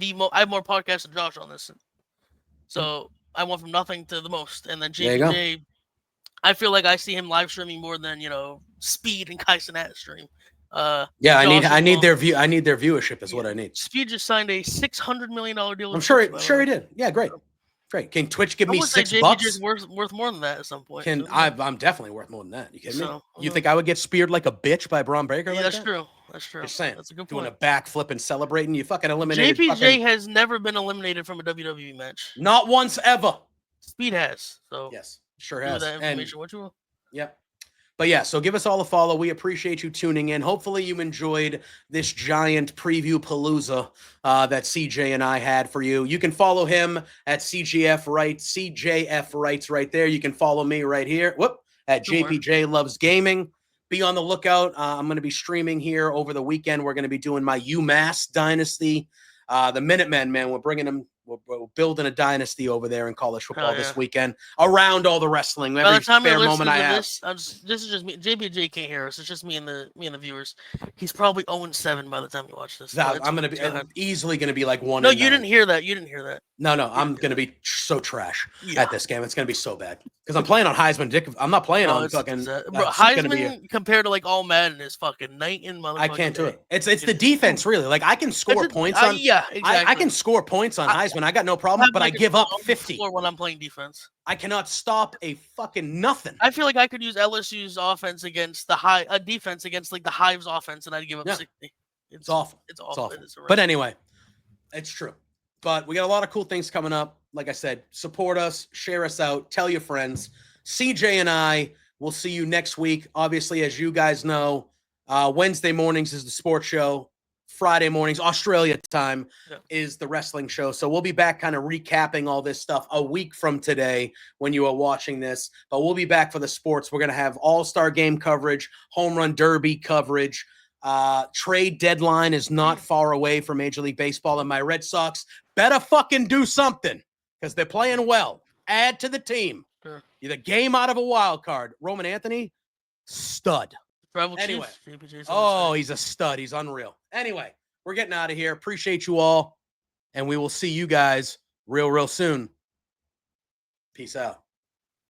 more podcasts than Josh on this. So I went from nothing to the most. And then JPJ, I feel like I see him live streaming more than Speed and Kai Cenat stream. I need their view. I need their viewership is what I need. Speed just signed a $600 million deal. I'm sure he did. Yeah, great. Can Twitch give me $6? Is worth more than that at some point. I'm definitely worth more than that. You kidding me? You think I would get speared like a bitch by Braun Breaker? Yeah, that's true. That's true. Just saying. That's a good point. Doing a backflip and celebrating. You fucking eliminated. JPJ has never been eliminated from a WWE match. Not once ever. Speed has. So yes, sure has. That information. What you will. Yep. But yeah, so give us all a follow. We appreciate you tuning in. Hopefully you enjoyed this giant preview palooza that CJ and I had for you. You can follow him at CJF Rights right there. You can follow me right here. At JPJ Loves Gaming. Be on the lookout. I'm going to be streaming here over the weekend. We're going to be doing my UMass Dynasty. The Minutemen, man, we're bringing them we're building a dynasty over there in college football yeah. this weekend around all the wrestling. By Every the time you're spare moment listening I to have. this is just me. JBJ can't hear us. It's just me and the viewers. He's probably 0-7 by the time you watch this. I'm Go gonna be ahead. easily gonna be like 1. No, you didn't hear that. You didn't hear that. No, You I'm didn't gonna hear be so trash Yeah. at this game. It's gonna be so bad because I'm playing on Heisman. Dick, I'm not playing No, on it's a fucking. disaster. Bro, Bro, Heisman compared to like all Madden is fucking night and motherfucking I can't do day. it. It's the defense really. Like I can score points on. Yeah, exactly. I can score points on Heisman. I got no problem, but I give up 50 when I'm playing defense. I cannot stop a fucking nothing. I feel like I could use LSU's offense against the defense against like the Hives offense, and I'd give up 60. It's awful. It's awful. But anyway, it's true. But we got a lot of cool things coming up. Like I said, support us, share us out, tell your friends. CJ and I will see you next week. Obviously, as you guys know, Wednesday mornings is the sports show. Friday mornings, Australia time, is the wrestling show. So we'll be back kind of recapping all this stuff a week from today when you are watching this. But we'll be back for the sports. We're going to have all-star game coverage, home run derby coverage. Trade deadline is not far away for Major League Baseball, and my Red Sox better fucking do something because they're playing well. Add to the team. Sure. You're the game out of a wild card. Roman Anthony, stud. Anyway. Oh, he's a stud. He's unreal. Anyway, we're getting out of here. Appreciate you all, and we will see you guys real soon. Peace out.